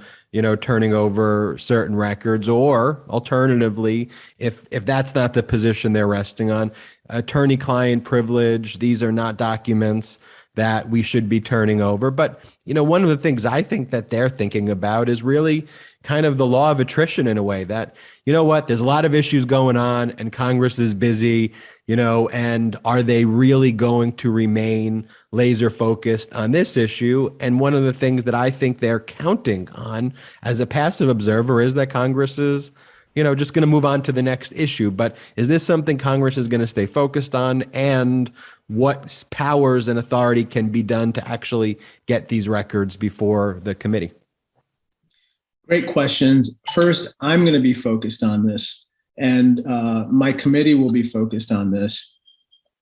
turning over certain records, or alternatively, if that's not the position they're resting on, attorney-client privilege. These are not documents that we should be turning over. But, one of the things I think that they're thinking about is really kind of the law of attrition in a way that, there's a lot of issues going on and Congress is busy, and are they really going to remain laser focused on this issue? And one of the things that I think they're counting on as a passive observer is that Congress is, just going to move on to the next issue. But is this something Congress is going to stay focused on? And what powers and authority can be done to actually get these records before the committee? Great questions. First, I'm going to be focused on this, and my committee will be focused on this.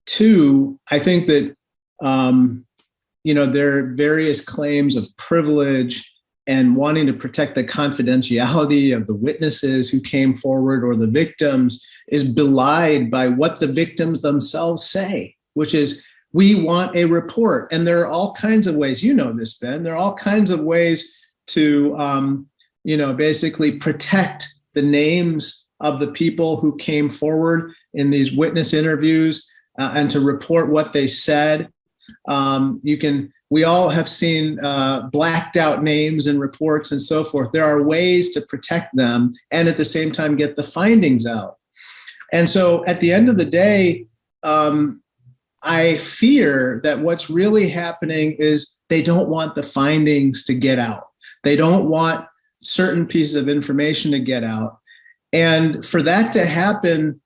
Two, I think that, there are various claims of privilege and wanting to protect the confidentiality of the witnesses who came forward or the victims is belied by what the victims themselves say, which is, we want a report. And there are all kinds of ways, this, Ben, there are all kinds of ways to, basically protect the names of the people who came forward in these witness interviews and to report what they said. We all have seen blacked out names and reports and so forth. There are ways to protect them and at the same time get the findings out. And so at the end of the day, I fear that what's really happening is they don't want the findings to get out. They don't want certain pieces of information to get out. And for that to happen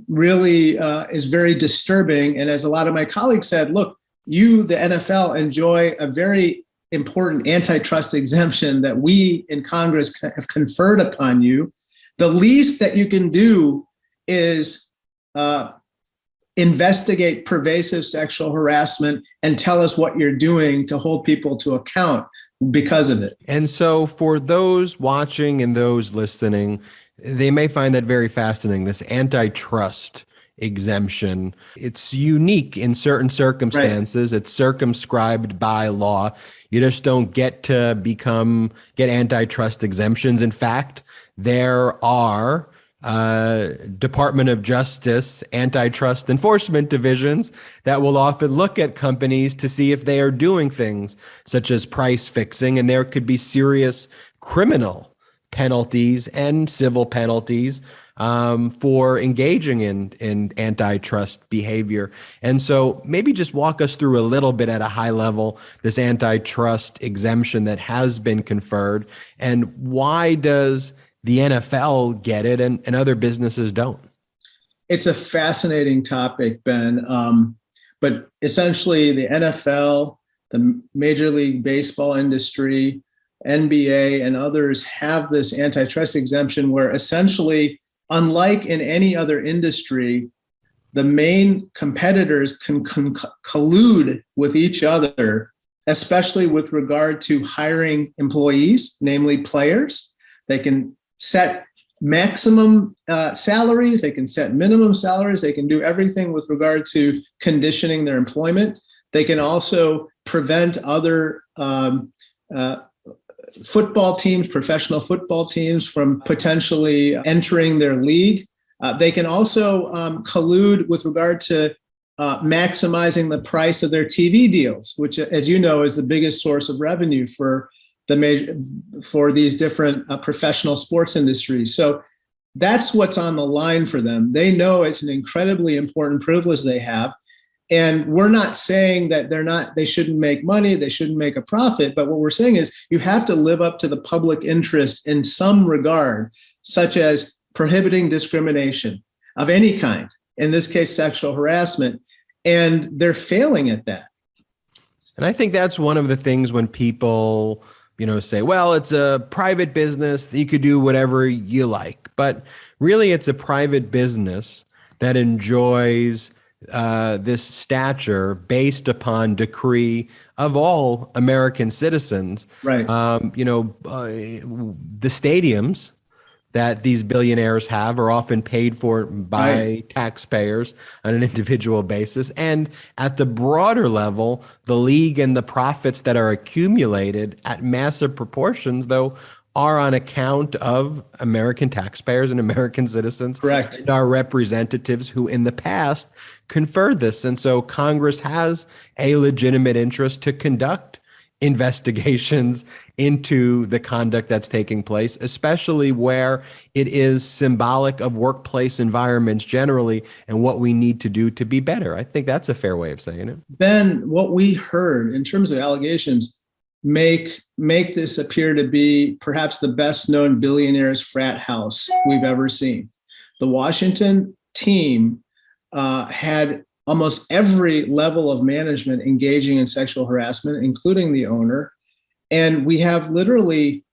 really is very disturbing. And as a lot of my colleagues said, look, you, the NFL, enjoy a very important antitrust exemption that we in Congress have conferred upon you. The least that you can do is investigate pervasive sexual harassment and tell us what you're doing to hold people to account because of it. And so for those watching and those listening, they may find that very fascinating, this antitrust exemption. It's unique in certain circumstances. Right. It's circumscribed by law. You just don't get to get antitrust exemptions. In fact, there are Department of Justice antitrust enforcement divisions that will often look at companies to see if they are doing things such as price fixing, and there could be serious criminal penalties and civil penalties for engaging in antitrust behavior. And so maybe just walk us through a little bit at a high level, this antitrust exemption that has been conferred, and why does the NFL get it and other businesses don't? It's a fascinating topic, Ben. But essentially the NFL, the Major League Baseball industry, NBA, and others have this antitrust exemption where essentially, unlike in any other industry, the main competitors can collude with each other, especially with regard to hiring employees, namely players. They can set maximum salaries, they can set minimum salaries, they can do everything with regard to conditioning their employment. They can also prevent other football teams, professional football teams, from potentially entering their league. They can also collude with regard to maximizing the price of their TV deals, which, as you know, is the biggest source of revenue for these different professional sports industries. So That's what's on the line for them. They know it's an incredibly important privilege they have. And we're not saying that they shouldn't make money, they shouldn't make a profit. But what we're saying is you have to live up to the public interest in some regard, such as prohibiting discrimination of any kind, in this case, sexual harassment. And they're failing at that. And I think that's one of the things when people, say, well, it's a private business, you could do whatever you like. But really, it's a private business that enjoys this stature based upon decree of all American citizens. Right. The stadiums that these billionaires have are often paid for by taxpayers on an individual basis. And at the broader level, the league and the profits that are accumulated at massive proportions, though, are on account of American taxpayers and American citizens. Correct. And our representatives who in the past conferred this. And so Congress has a legitimate interest to conduct investigations into the conduct that's taking place, especially where it is symbolic of workplace environments generally and what we need to do to be better. I think that's a fair way of saying it. Ben, what we heard in terms of allegations make this appear to be perhaps the best known billionaires frat house we've ever seen. The Washington team had almost every level of management engaging in sexual harassment, including the owner. And we have literally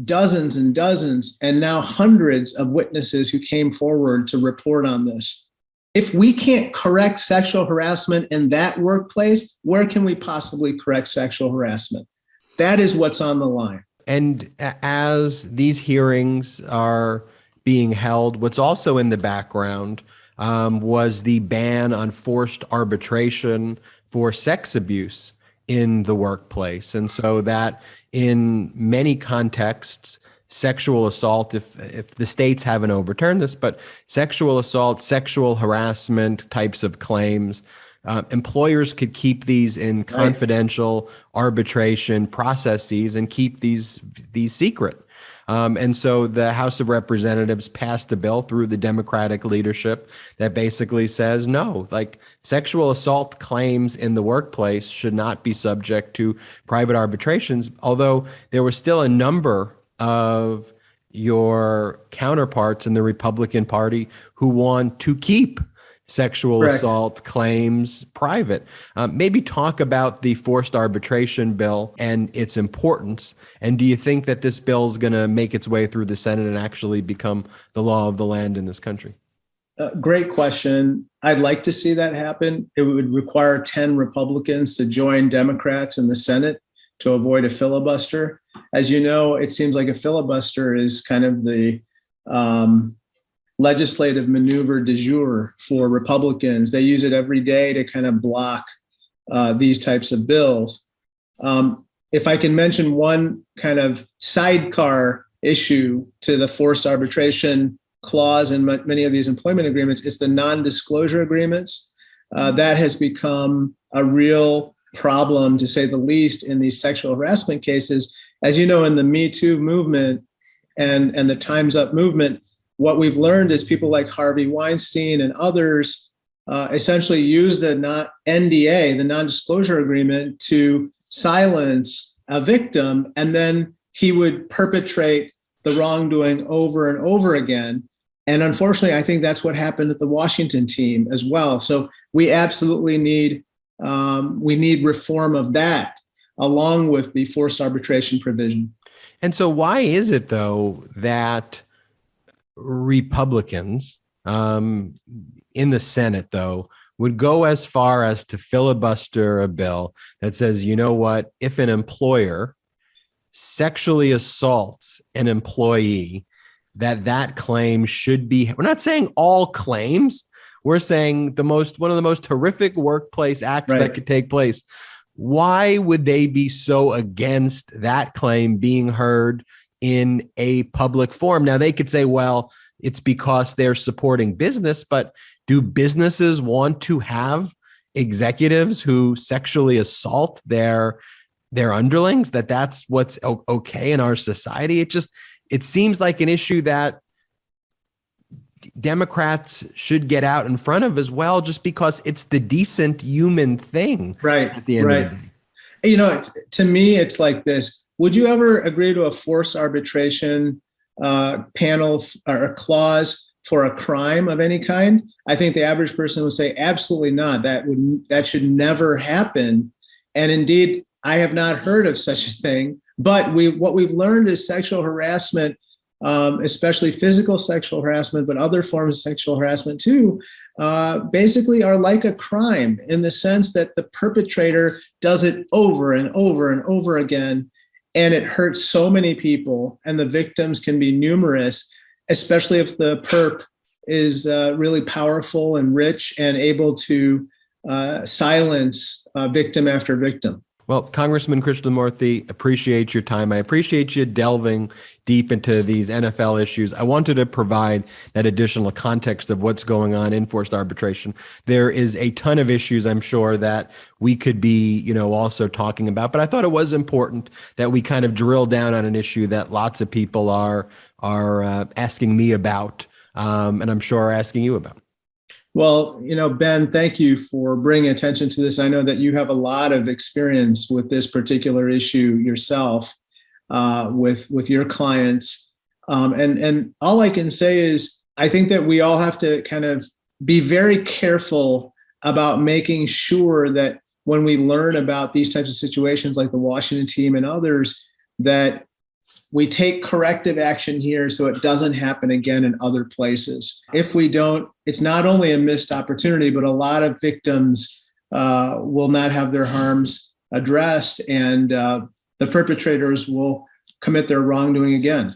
dozens and dozens and now hundreds of witnesses who came forward to report on this. If we can't correct sexual harassment in that workplace, where can we possibly correct sexual harassment? That is what's on the line. And as these hearings are being held, what's also in the background was the ban on forced arbitration for sex abuse in the workplace. And so that in many contexts, sexual assault, if the states haven't overturned this, but sexual assault, sexual harassment types of claims, employers could keep these in confidential arbitration processes and keep these secret. And so the House of Representatives passed a bill through the Democratic leadership that basically says, no, like sexual assault claims in the workplace should not be subject to private arbitrations, although there was still a number of your counterparts in the Republican Party who want to keep sexual assault claims private. Maybe talk about the forced arbitration bill and its importance. And do you think that this bill is going to make its way through the Senate and actually become the law of the land in this country? Great question. I'd like to see that happen. It would require 10 Republicans to join Democrats in the Senate to avoid a filibuster. As you know, it seems like a filibuster is kind of the legislative maneuver du jour for Republicans. They use it every day to kind of block these types of bills. If I can mention one kind of sidecar issue to the forced arbitration clause in many of these employment agreements, it's the non-disclosure agreements. That has become a real problem, to say the least, in these sexual harassment cases. As you know, in the Me Too movement and the Time's Up movement, what we've learned is people like Harvey Weinstein and others essentially use the NDA, the non-disclosure agreement, to silence a victim, and then he would perpetrate the wrongdoing over and over again. And unfortunately, I think that's what happened at the Washington team as well. So we absolutely need reform of that, along with the forced arbitration provision. And so why is it, though, that Republicans in the Senate, though, would go as far as to filibuster a bill that says, you know what, if an employer sexually assaults an employee, that claim should be, we're not saying all claims, we're saying one of the most horrific workplace acts that could take place. Why would they be so against that claim being heard in a public forum? Now, they could say, well, it's because they're supporting business, but do businesses want to have executives who sexually assault their underlings, that's what's okay in our society? It seems like an issue that Democrats should get out in front of as well, just because it's the decent human thing. Right. At the end of the day. You know, to me, it's like this. Would you ever agree to a forced arbitration panel or a clause for a crime of any kind? I think the average person would say, absolutely not. That should never happen. And indeed, I have not heard of such a thing. But what we've learned is sexual harassment, especially physical sexual harassment, but other forms of sexual harassment too, basically are like a crime in the sense that the perpetrator does it over and over and over again. And it hurts so many people, and the victims can be numerous, especially if the perp is really powerful and rich and able to silence victim after victim. Well, Congressman Krishnamoorthi, appreciate your time. I appreciate you delving deep into these NFL issues. I wanted to provide that additional context of what's going on in forced arbitration. There is a ton of issues, I'm sure, that we could be, also talking about, but I thought it was important that we kind of drill down on an issue that lots of people are asking me about, and I'm sure are asking you about. Well, Ben, thank you for bringing attention to this. I know that you have a lot of experience with this particular issue yourself, with your clients. And all I can say is, I think that we all have to kind of be very careful about making sure that when we learn about these types of situations like the Washington team and others, that we take corrective action here so it doesn't happen again in other places. If we don't, it's not only a missed opportunity, but a lot of victims will not have their harms addressed, and the perpetrators will commit their wrongdoing again.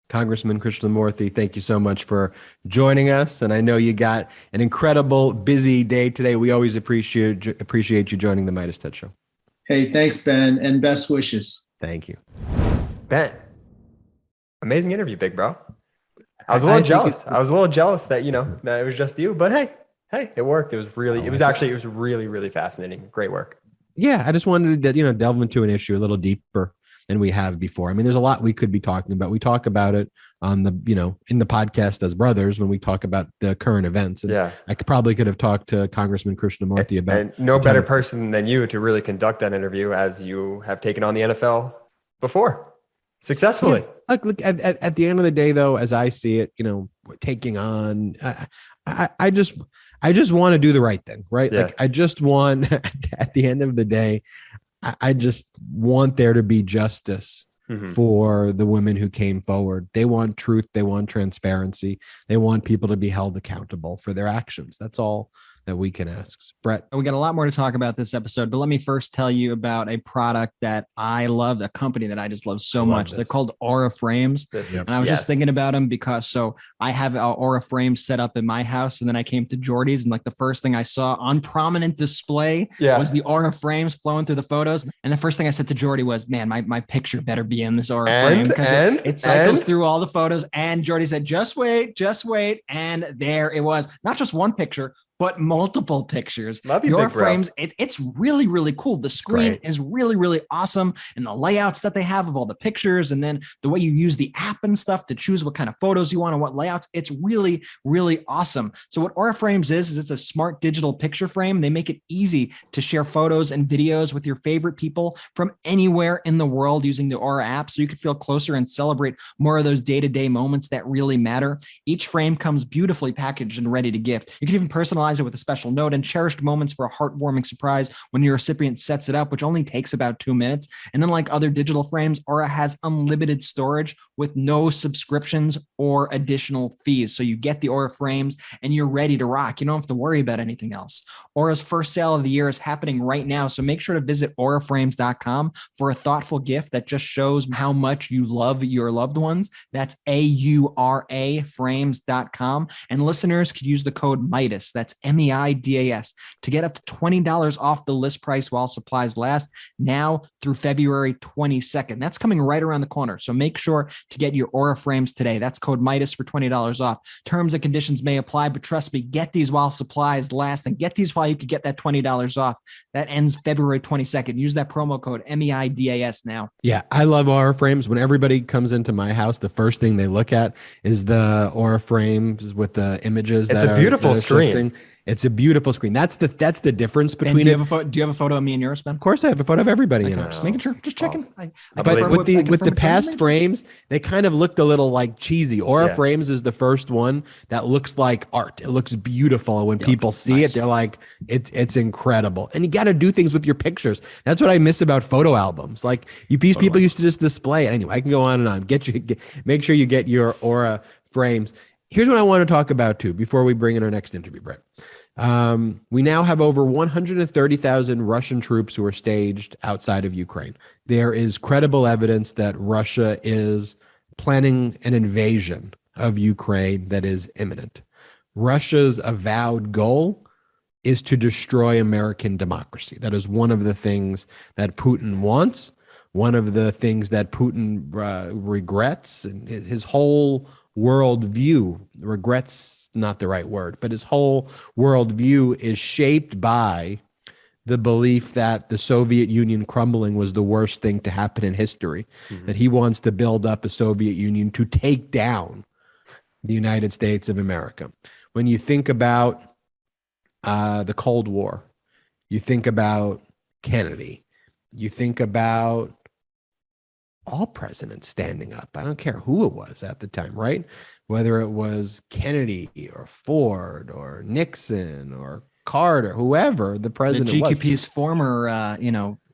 Congressman Krishnamoorthi, thank you so much for joining us. And I know you got an incredible, busy day today. We always appreciate you joining the Midas Touch Show. Hey, thanks, Ben, and best wishes. Thank you. Ben, amazing interview, big bro. I was a little jealous. I was a little jealous that, that it was just you, but hey, it worked. It was really, really fascinating. Great work. Yeah. I just wanted to, delve into an issue a little deeper than we have before. I mean, there's a lot we could be talking about. We talk about it on the, in the podcast as brothers when we talk about the current events. And yeah, I could have talked to Congressman Krishnamoorthi about. And no better person than you to really conduct that interview, as you have taken on the NFL before successfully. Yeah. Look, at the end of the day, though, as I see it, taking on, I just want to do the right thing, right? Yeah. Like I just want, at the end of the day, I just want there to be justice for the women who came forward. They want truth. They want transparency. They want people to be held accountable for their actions. That's all that we can ask. Brett. We got a lot more to talk about this episode, but let me first tell you about a product that I love, a company that I just love so much. They're called Aura Frames. And I was just thinking about them because I have Aura Frames set up in my house, and then I came to Jordy's, and like the first thing I saw on prominent display was the Aura Frames flowing through the photos. And the first thing I said to Jordy was, man, my picture better be in this Aura frame, because it cycles through all the photos. And Jordy said, just wait. And there it was. Not just one picture, but multiple pictures. Your frames, it's really, really cool. The screen is really, really awesome. And the layouts that they have of all the pictures, and then the way you use the app and stuff to choose what kind of photos you want and what layouts, it's really, really awesome. So what Aura Frames is it's a smart digital picture frame. They make it easy to share photos and videos with your favorite people from anywhere in the world using the Aura app, so you can feel closer and celebrate more of those day-to-day moments that really matter. Each frame comes beautifully packaged and ready to gift. You can even personalize it with a special note and cherished moments for a heartwarming surprise when your recipient sets it up, which only takes about 2 minutes. And unlike other digital frames, Aura has unlimited storage with no subscriptions or additional fees. So you get the Aura Frames and you're ready to rock. You don't have to worry about anything else. Aura's first sale of the year is happening right now, so make sure to visit auraframes.com for a thoughtful gift that just shows how much you love your loved ones. That's AURA frames.com. And listeners could use the code MIDAS. That's MEIDAS, to get up to $20 off the list price while supplies last, now through February 22nd. That's coming right around the corner. So make sure to get your Aura frames today. That's code Midas for $20 off. Terms and conditions may apply, but trust me, get these while supplies last, and get these while you could get that $20 off. That ends February 22nd. Use that promo code MEIDAS now. Yeah, I love Aura frames. When everybody comes into my house, the first thing they look at is the Aura frames with the images. It's a beautiful screen. Shifting. It's a beautiful screen. That's the difference between. Do you have a photo of me and yours, Ben? Of course, I have a photo of everybody in ours. Just making sure, just checking. But with the past frames, they kind of looked a little like cheesy. Aura frames is the first one that looks like art. It looks beautiful. When people see it, they're like, it's incredible. And you got to do things with your pictures. That's what I miss about photo albums. Like these people used to just display it. Anyway, I can go on and on. Make sure you get your Aura frames. Here's what I want to talk about too before we bring in our next interview, Brett. We now have over 130,000 Russian troops who are staged outside of Ukraine. There is credible evidence that Russia is planning an invasion of Ukraine that is imminent. Russia's avowed goal is to destroy American democracy. That is one of the things that Putin wants, one of the things that Putin regrets, and his whole worldview, regrets not the right word, but his whole worldview is shaped by the belief that the Soviet Union crumbling was the worst thing to happen in history, that he wants to build up a Soviet Union to take down the United States of America. When you think about the Cold War, you think about Kennedy, you think about all presidents standing up. I don't care who it was at the time, right? Whether it was Kennedy or Ford or Nixon or Carter, whoever the president the was. GQP's former,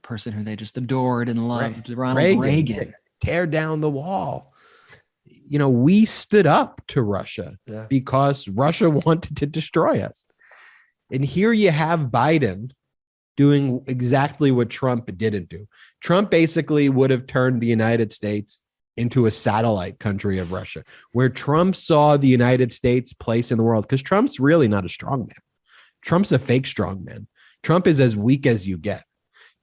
person who they just adored and loved, Ronald Reagan. Tear down the wall. We stood up to Russia because Russia wanted to destroy us. And here you have Biden doing exactly what Trump didn't do. Trump basically would have turned the United States into a satellite country of Russia, where Trump saw the United States' place in the world, because Trump's really not a strong man. Trump's a fake strong man. Trump is as weak as you get.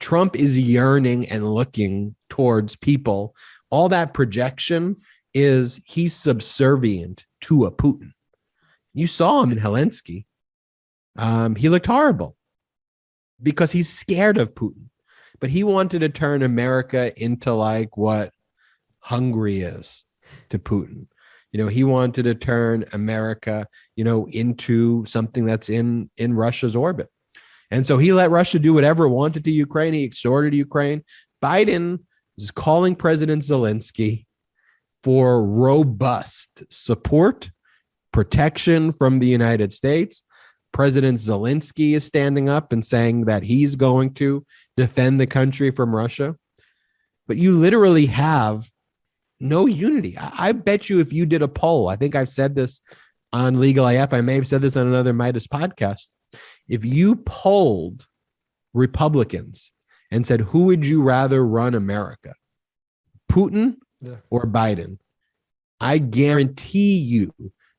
Trump is yearning and looking towards people. All that projection is he's subservient to a Putin. You saw him in Helsinki. He looked horrible because he's scared of Putin. But he wanted to turn America into like what Hungary is to Putin. He wanted to turn America, into something that's in Russia's orbit. And so he let Russia do whatever it wanted to Ukraine. He extorted Ukraine. Biden is calling President Zelensky for robust support, protection from the United States. President Zelensky is standing up and saying that he's going to defend the country from Russia. But you literally have no unity. I bet you if you did a poll, I think I've said this on Legal AF, I may have said this on another Midas podcast. If you polled Republicans and said, who would you rather run America, Putin or Biden? I guarantee you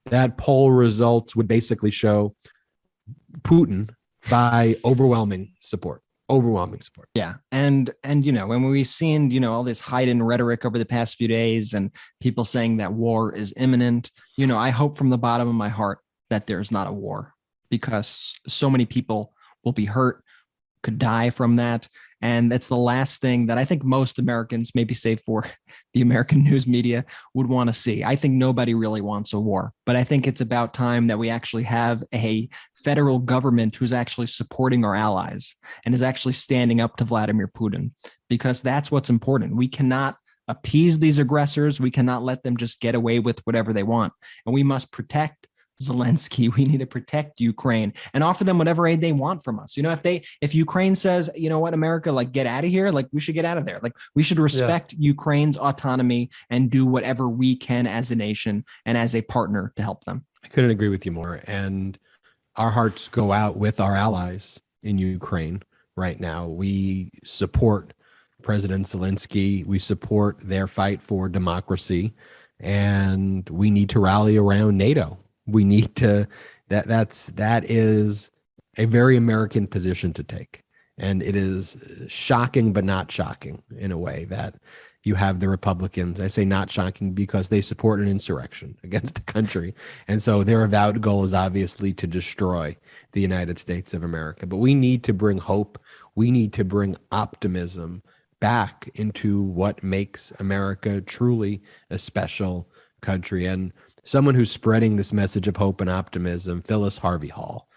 that poll results would basically show Putin by overwhelming support. Yeah. And when we've seen, all this hidden rhetoric over the past few days and people saying that war is imminent, I hope from the bottom of my heart that there's not a war, because so many people will be hurt, could die from that. And that's the last thing that I think most Americans, maybe save for the American news media, would want to see. I think nobody really wants a war, but I think it's about time that we actually have a federal government who's actually supporting our allies and is actually standing up to Vladimir Putin, because that's what's important. We cannot appease these aggressors. We cannot let them just get away with whatever they want. And we must protect Zelensky. We need to protect Ukraine and offer them whatever aid they want from us. If Ukraine says, America, like, get out of here, like, we should get out of there. Like, we should respect Ukraine's autonomy and do whatever we can as a nation and as a partner to help them. I couldn't agree with you more. And our hearts go out with our allies in Ukraine right now. We support President Zelensky. We support their fight for democracy, and we need to rally around NATO. We need to, that is a very American position to take. And it is shocking, but not shocking in a way that you have the Republicans. I say not shocking because they support an insurrection against the country. And so their avowed goal is obviously to destroy the United States of America. But we need to bring hope. We need to bring optimism back into what makes America truly a special country. And someone who's spreading this message of hope and optimism, Phyllis Harvey-Hall.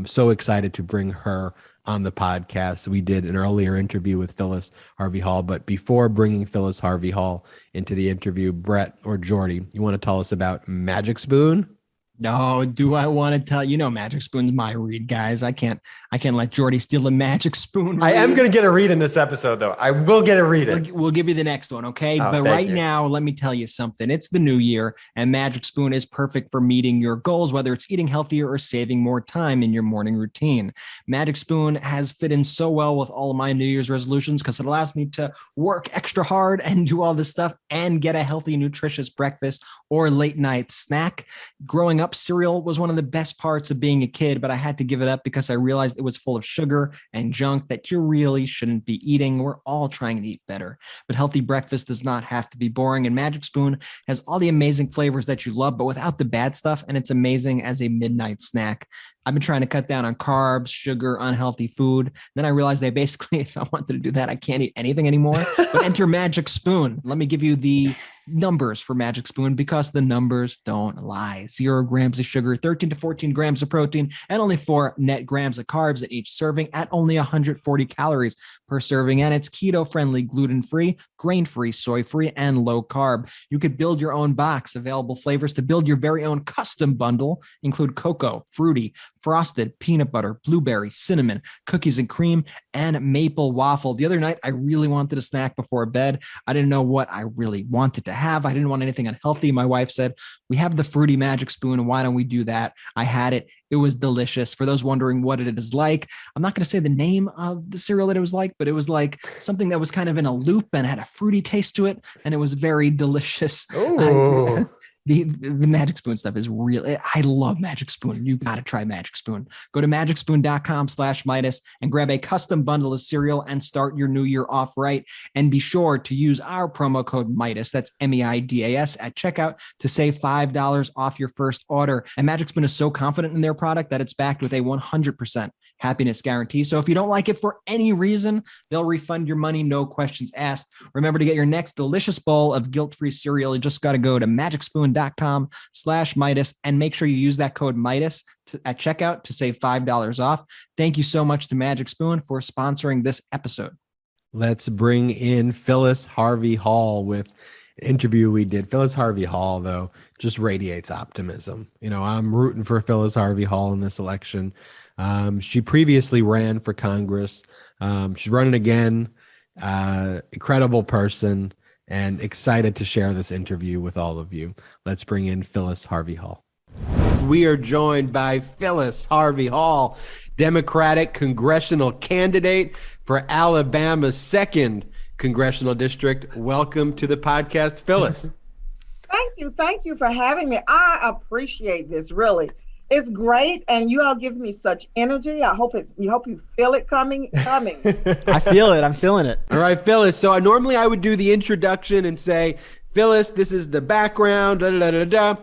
So excited to bring her on the podcast. We did an earlier interview with Phyllis Harvey-Hall, but before bringing Phyllis Harvey-Hall into the interview, Brett or Jordy, you want to tell us about Magic Spoon? No, do I want to tell you? Know, Magic Spoon's my read, guys. I can't let Jordy steal the Magic Spoon read. I am going to get a read in this episode, though. I will get a read. We'll give you the next one, okay? Oh, but right now, let me tell you something. It's the new year, and Magic Spoon is perfect for meeting your goals, whether it's eating healthier or saving more time in your morning routine. Magic Spoon has fit in so well with all of my New Year's resolutions because it allows me to work extra hard and do all this stuff and get a healthy, nutritious breakfast or late night snack. Growing up, cereal was one of the best parts of being a kid, but I had to give it up because I realized it was full of sugar and junk that you really shouldn't be eating. We're all trying to eat better, but healthy breakfast does not have to be boring. And Magic Spoon has all the amazing flavors that you love, but without the bad stuff. And it's amazing as a midnight snack. I've been trying to cut down on carbs, sugar, unhealthy food. Then I realized that basically, if I wanted to do that, I can't eat anything anymore. But enter Magic Spoon. Let me give you the numbers for Magic Spoon because the numbers don't lie. 0 grams of sugar, 13 to 14 grams of protein, and only 4 net grams of carbs at each serving at only 140 calories per serving. And it's keto-friendly, gluten-free, grain-free, soy-free, and low-carb. You could build your own box. Available flavors to build your very own custom bundle include cocoa, fruity, frosted, peanut butter, blueberry, cinnamon, cookies and cream, and maple waffle. The other night, I really wanted a snack before bed. I didn't know what I really wanted to have. I didn't want anything unhealthy. My wife said, we have the fruity Magic Spoon. Why don't we do that? I had it. It was delicious. For those wondering what it is like, I'm not going to say the name of the cereal that it was like, but it was like something that was kind of in a loop and had a fruity taste to it. And it was very delicious. The Magic Spoon stuff is real. I love Magic Spoon. You got to try Magic Spoon. Go to magicspoon.com/Midas and grab a custom bundle of cereal and start your new year off right. And be sure to use our promo code Midas, that's MIDAS, at checkout to save $5 off your first order. And Magic Spoon is so confident in their product that it's backed with a 100% happiness guarantee. So if you don't like it for any reason, they'll refund your money, no questions asked. Remember, to get your next delicious bowl of guilt-free cereal, you just got to go to magicspoon.com/Midas and make sure you use that code Midas at checkout to save $5 off. Thank you so much to Magic Spoon for sponsoring this episode. Let's bring in Phyllis Harvey-Hall with an interview we did. Phyllis Harvey-Hall, though, just radiates optimism. You know, I'm rooting for Phyllis Harvey-Hall in this election. She previously ran for Congress. She's running again. Incredible person, and excited to share this interview with all of you. Let's bring in Phyllis Harvey-Hall. We are joined by Phyllis Harvey-Hall, Democratic congressional candidate for Alabama's 2nd congressional district. Welcome to the podcast, Phyllis. Thank you for having me. I appreciate this, really. It's great, and you all give me such energy. I hope you feel it coming. I feel it. I'm feeling it. All right, Phyllis. So normally I would do the introduction and say, Phyllis, this is the background, da, da, da, da.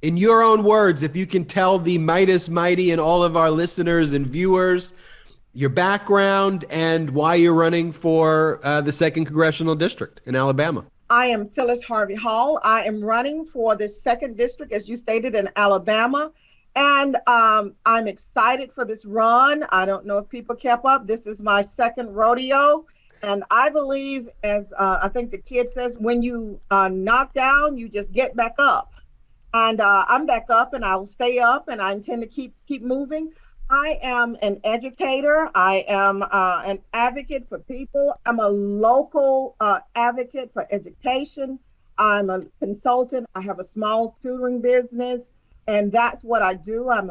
In your own words, if you can tell the Midas Mighty and all of our listeners and viewers your background and why you're running for the 2nd congressional district in Alabama. I am Phyllis Harvey-Hall. I am running for the 2nd district, as you stated, in Alabama. And I'm excited for this run. I don't know if people kept up. This is my 2nd rodeo. And I believe, as I think the kid says, when you knock down, you just get back up. And I'm back up, and I'll stay up, and I intend to keep moving. I am an educator. I am an advocate for people. I'm a local advocate for education. I'm a consultant. I have a small tutoring business. And that's what I do. I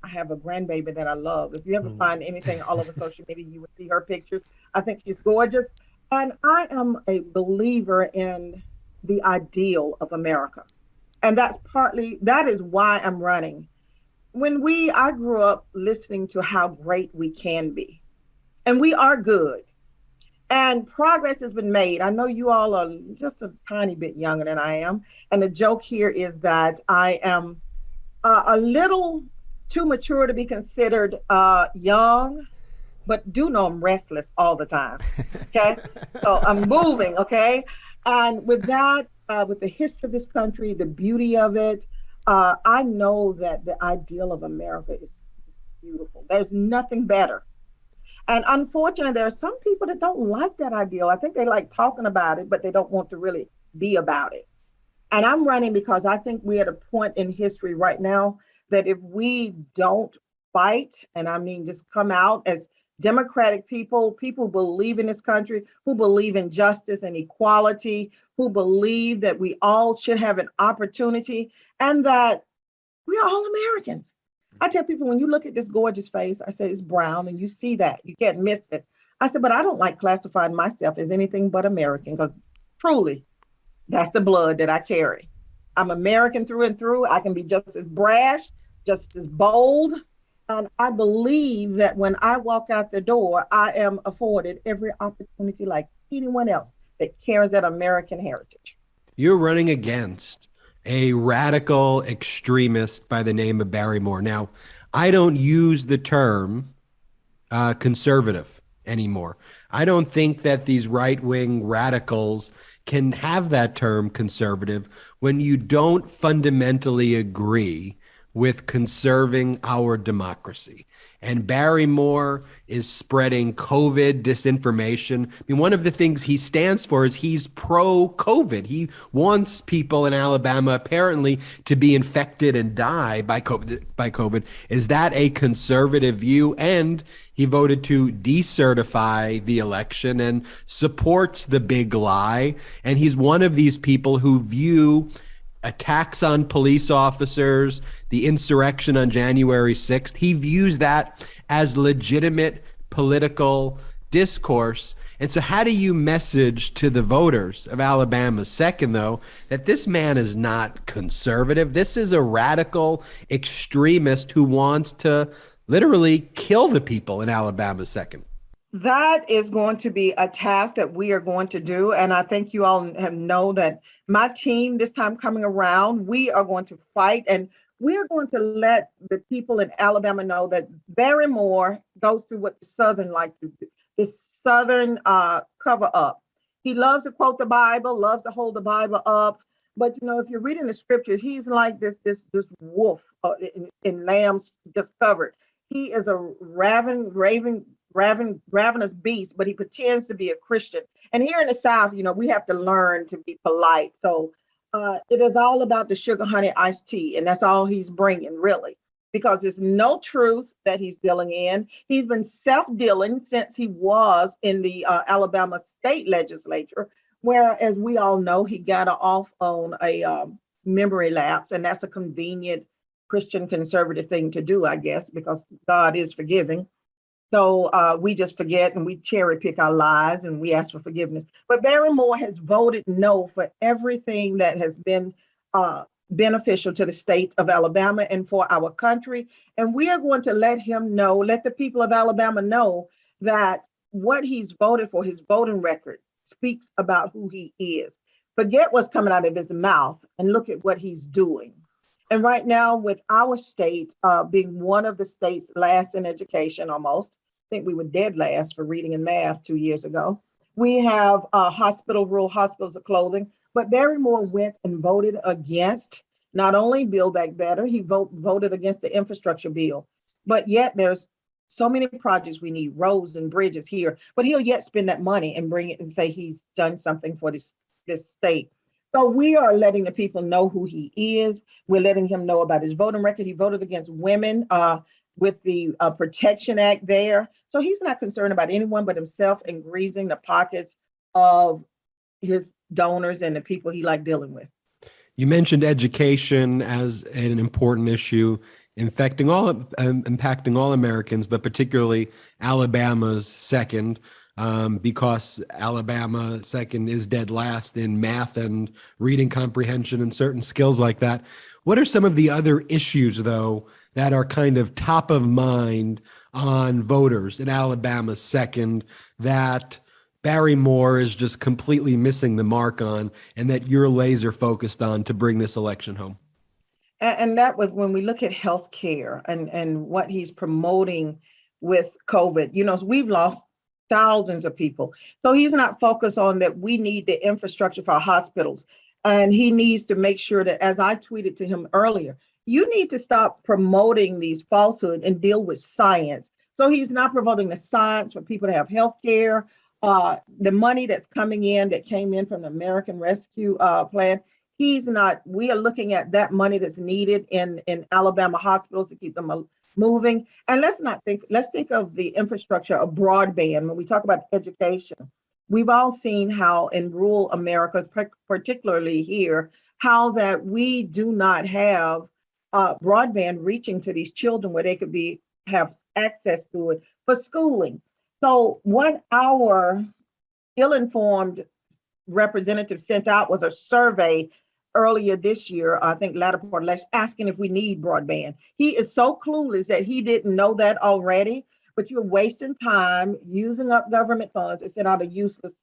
have a grandbaby that I love. If you ever find anything all over social media, you would see her pictures. I think she's gorgeous. And I am a believer in the ideal of America. And that is why I'm running. I grew up listening to how great we can be, and we are good. And progress has been made. I know you all are just a tiny bit younger than I am. And the joke here is that I am a little too mature to be considered young, but do know I'm restless all the time. Okay. So I'm moving. Okay. And with that, with the history of this country, the beauty of it, I know that the ideal of America is beautiful. There's nothing better. And unfortunately, there are some people that don't like that ideal. I think they like talking about it, but they don't want to really be about it. And I'm running because I think we're at a point in history right now that if we don't fight, and I mean just come out as democratic people, people who believe in this country, who believe in justice and equality, who believe that we all should have an opportunity and that we're all Americans. I tell people, when you look at this gorgeous face, I say it's brown and you see that, you can't miss it. I said, but I don't like classifying myself as anything but American because truly, that's the blood that I carry. I'm American through and through. I can be just as brash, just as bold. And I believe that when I walk out the door, I am afforded every opportunity like anyone else that carries that American heritage. You're running against a radical extremist by the name of Barry Moore. Now, I don't use the term conservative anymore. I don't think that these right-wing radicals can have that term conservative when you don't fundamentally agree with conserving our democracy. And Barry Moore is spreading COVID disinformation. I mean, one of the things he stands for is he's pro-COVID. He wants people in Alabama apparently to be infected and die by COVID. Is that a conservative view? And he voted to decertify the election and supports the big lie. And he's one of these people who view attacks on police officers, the insurrection on January 6th. He views that as legitimate political discourse. And so how do you message to the voters of Alabama, second, though, that this man is not conservative? This is a radical extremist who wants to literally kill the people in Alabama, second. That is going to be a task that we are going to do. And I think you all have know that my team this time coming around, we are going to fight and we are going to let the people in Alabama know that Barry Moore goes through what the Southern like to do, this Southern cover up. He loves to quote the Bible, loves to hold the Bible up. But, you know, if you're reading the scriptures, he's like this wolf in lambs just covered. He is a ravenous beast, but he pretends to be a Christian. And here in the South, you know, we have to learn to be polite. So it is all about the sugar honey iced tea. And that's all he's bringing, really, because there's no truth that he's dealing in. He's been self-dealing since he was in the Alabama state legislature, where, as we all know, he got off on a memory lapse. And that's a convenient Christian conservative thing to do, I guess, because God is forgiving. So we just forget and we cherry pick our lies and we ask for forgiveness. But Barry Moore has voted no for everything that has been beneficial to the state of Alabama and for our country. And we are going to let him know, let the people of Alabama know that what he's voted for, his voting record, speaks about who he is. Forget what's coming out of his mouth and look at what he's doing. And right now, with our state being one of the states last in education almost, I think we were dead last for reading and math 2 years ago. We have rural hospitals of clothing, but Barry Moore went and voted against not only Build Back Better, he voted against the infrastructure bill, but yet there's so many projects we need, roads and bridges here, but he'll yet spend that money and bring it and say he's done something for this state. So we are letting the people know who he is. We're letting him know about his voting record. He voted against women with the Protection Act there. So he's not concerned about anyone but himself and greasing the pockets of his donors and the people he liked dealing with. You mentioned education as an important issue impacting all Americans, but particularly Alabama's second. Because Alabama second is dead last in math and reading comprehension and certain skills like that. What are some of the other issues, though, that are kind of top of mind on voters in Alabama second, that Barry Moore is just completely missing the mark on, and that you're laser focused on to bring this election home? And that was when we look at healthcare and what he's promoting with COVID. You know, we've lost thousands of people. So he's not focused on that we need the infrastructure for our hospitals. And he needs to make sure that, as I tweeted to him earlier, you need to stop promoting these falsehoods and deal with science. So he's not promoting the science for people to have health care. The money that's coming in, that came in from the American Rescue Plan, we are looking at that money that's needed in Alabama hospitals to keep them moving. And let's think of the infrastructure of broadband when we talk about education. We've all seen how in rural America, particularly here, how that we do not have broadband reaching to these children where they could have access to it for schooling. So what our ill-informed representative sent out was a survey earlier this year, I think latter part of last, asking if we need broadband. He is so clueless that he didn't know that already, but you're wasting time using up government funds to send out a useless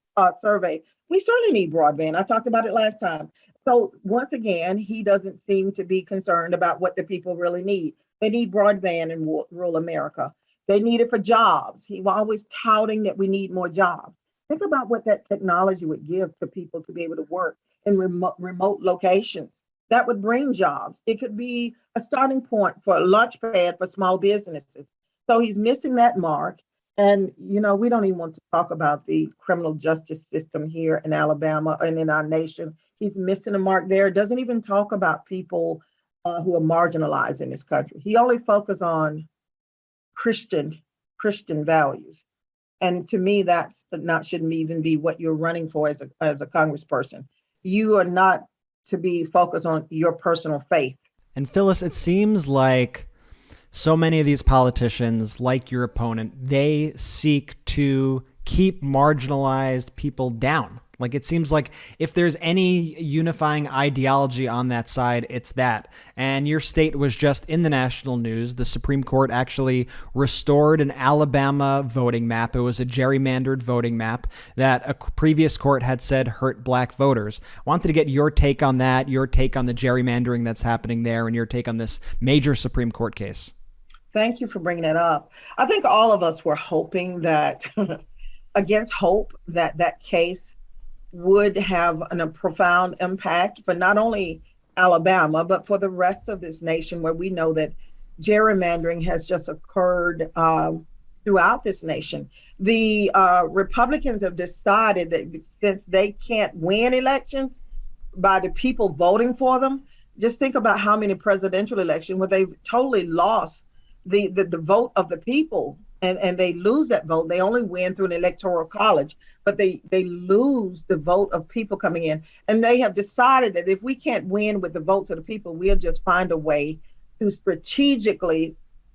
survey. We certainly need broadband. I talked about it last time. So once again, he doesn't seem to be concerned about what the people really need. They need broadband in rural America. They need it for jobs. He was always touting that we need more jobs. Think about what that technology would give to people to be able to work in remote locations. That would bring jobs. It could be a starting point for a launchpad for small businesses. So he's missing that mark. And, you know, we don't even want to talk about the criminal justice system here in Alabama and in our nation. He's missing a mark there. Doesn't even talk about people who are marginalized in this country. He only focuses on Christian values. And to me, shouldn't even be what you're running for as a congressperson. You are not to be focused on your personal faith. And Phyllis, it seems like so many of these politicians, like your opponent, they seek to keep marginalized people down. Like, it seems like if there's any unifying ideology on that side, it's that. And your state was just in the national news. The Supreme Court actually restored an Alabama voting map. It was a gerrymandered voting map that a previous court had said hurt black voters. I wanted to get your take on that, your take on the gerrymandering that's happening there, and your take on this major Supreme Court case. Thank you for bringing that up. I think all of us were hoping that, against hope, that case would have a profound impact for not only Alabama, but for the rest of this nation, where we know that gerrymandering has just occurred throughout this nation. The Republicans have decided that since they can't win elections by the people voting for them, just think about how many presidential elections where they've totally lost the vote of the people. And they lose that vote. They only win through an electoral college, but they lose the vote of people coming in. And they have decided that if we can't win with the votes of the people, we'll just find a way to strategically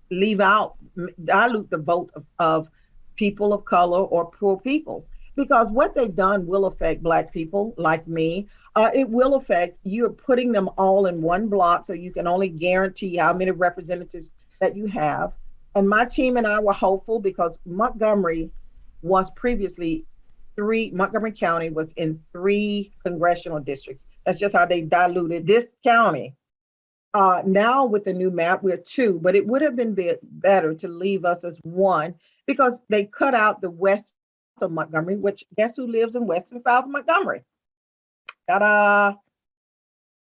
dilute the vote of people of color or poor people. Because what they've done will affect Black people like me. It will affect, you're putting them all in one block, so you can only guarantee how many representatives that you have. And my team and I were hopeful because Montgomery County was in 3 congressional districts. That's just how they diluted this county. Now with the new map, we're 2, but it would have been better to leave us as 1 because they cut out the west of Montgomery, which guess who lives in west and south of Montgomery? Ta-da!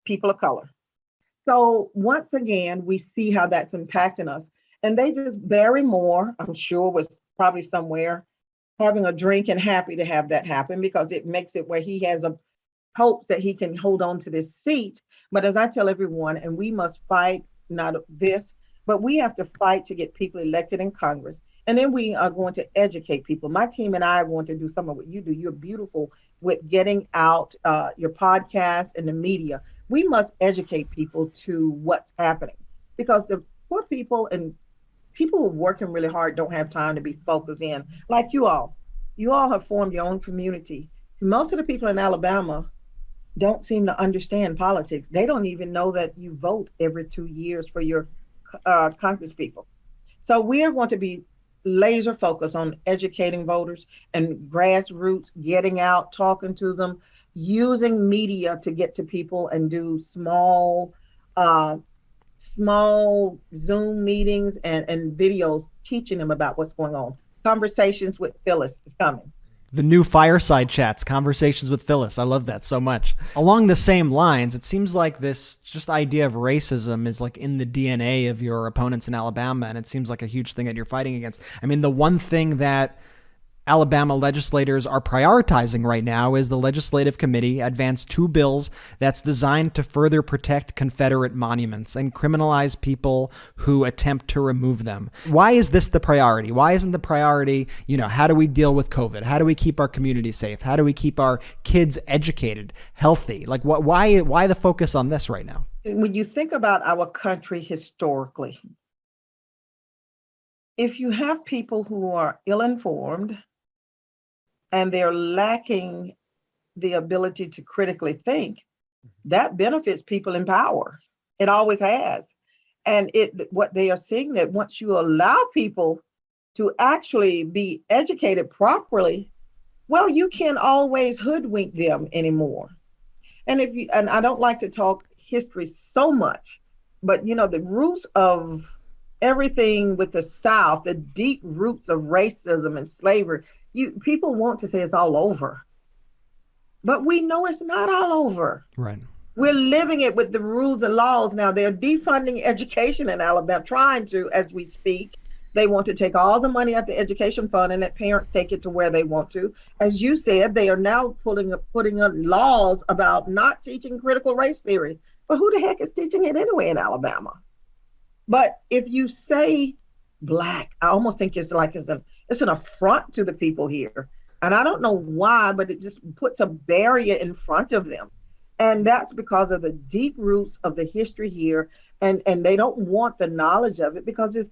People of color. So once again, we see how that's impacting us. And they just, Barry Moore, I'm sure, was probably somewhere having a drink and happy to have that happen because it makes it where he has hopes that he can hold on to this seat. But as I tell everyone, and we must fight, not this, but we have to fight to get people elected in Congress. And then we are going to educate people. My team and I are going to do some of what you do. You're beautiful with getting out your podcast and the media. We must educate people to what's happening because the poor people and people who are working really hard don't have time to be focused in like you all. You all have formed your own community. Most of the people in Alabama don't seem to understand politics. They don't even know that you vote every 2 years for your Congress people. So we are going to be laser focused on educating voters and grassroots, getting out, talking to them, using media to get to people and do small Zoom meetings and videos teaching them about what's going on. Conversations with Phyllis is coming. The new fireside chats, conversations with Phyllis. I love that so much. Along the same lines, it seems like this just idea of racism is like in the DNA of your opponents in Alabama, and it seems like a huge thing that you're fighting against. I mean, the one thing that Alabama legislators are prioritizing right now is the legislative committee advanced 2 bills that's designed to further protect Confederate monuments and criminalize people who attempt to remove them. Why is this the priority? Why isn't the priority, how do we deal with COVID? How do we keep our community safe? How do we keep our kids educated, healthy? Like why the focus on this right now? When you think about our country historically, if you have people who are ill-informed, and they're lacking the ability to critically think, that benefits people in power. It always has. And what they are seeing, that once you allow people to actually be educated properly, well, you can't always hoodwink them anymore. And I don't like to talk history so much, but the roots of everything with the South, the deep roots of racism and slavery, people want to say it's all over, but we know it's not all over. Right. We're living it with the rules and laws. Now they're defunding education in Alabama, trying to, as we speak. They want to take all the money out the education fund and let parents take it to where they want to. As you said, they are now putting on laws about not teaching critical race theory. But who the heck is teaching it anyway in Alabama? But if you say Black, I almost think it's an affront to the people here. And I don't know why, but it just puts a barrier in front of them. And that's because of the deep roots of the history here. And they don't want the knowledge of it because it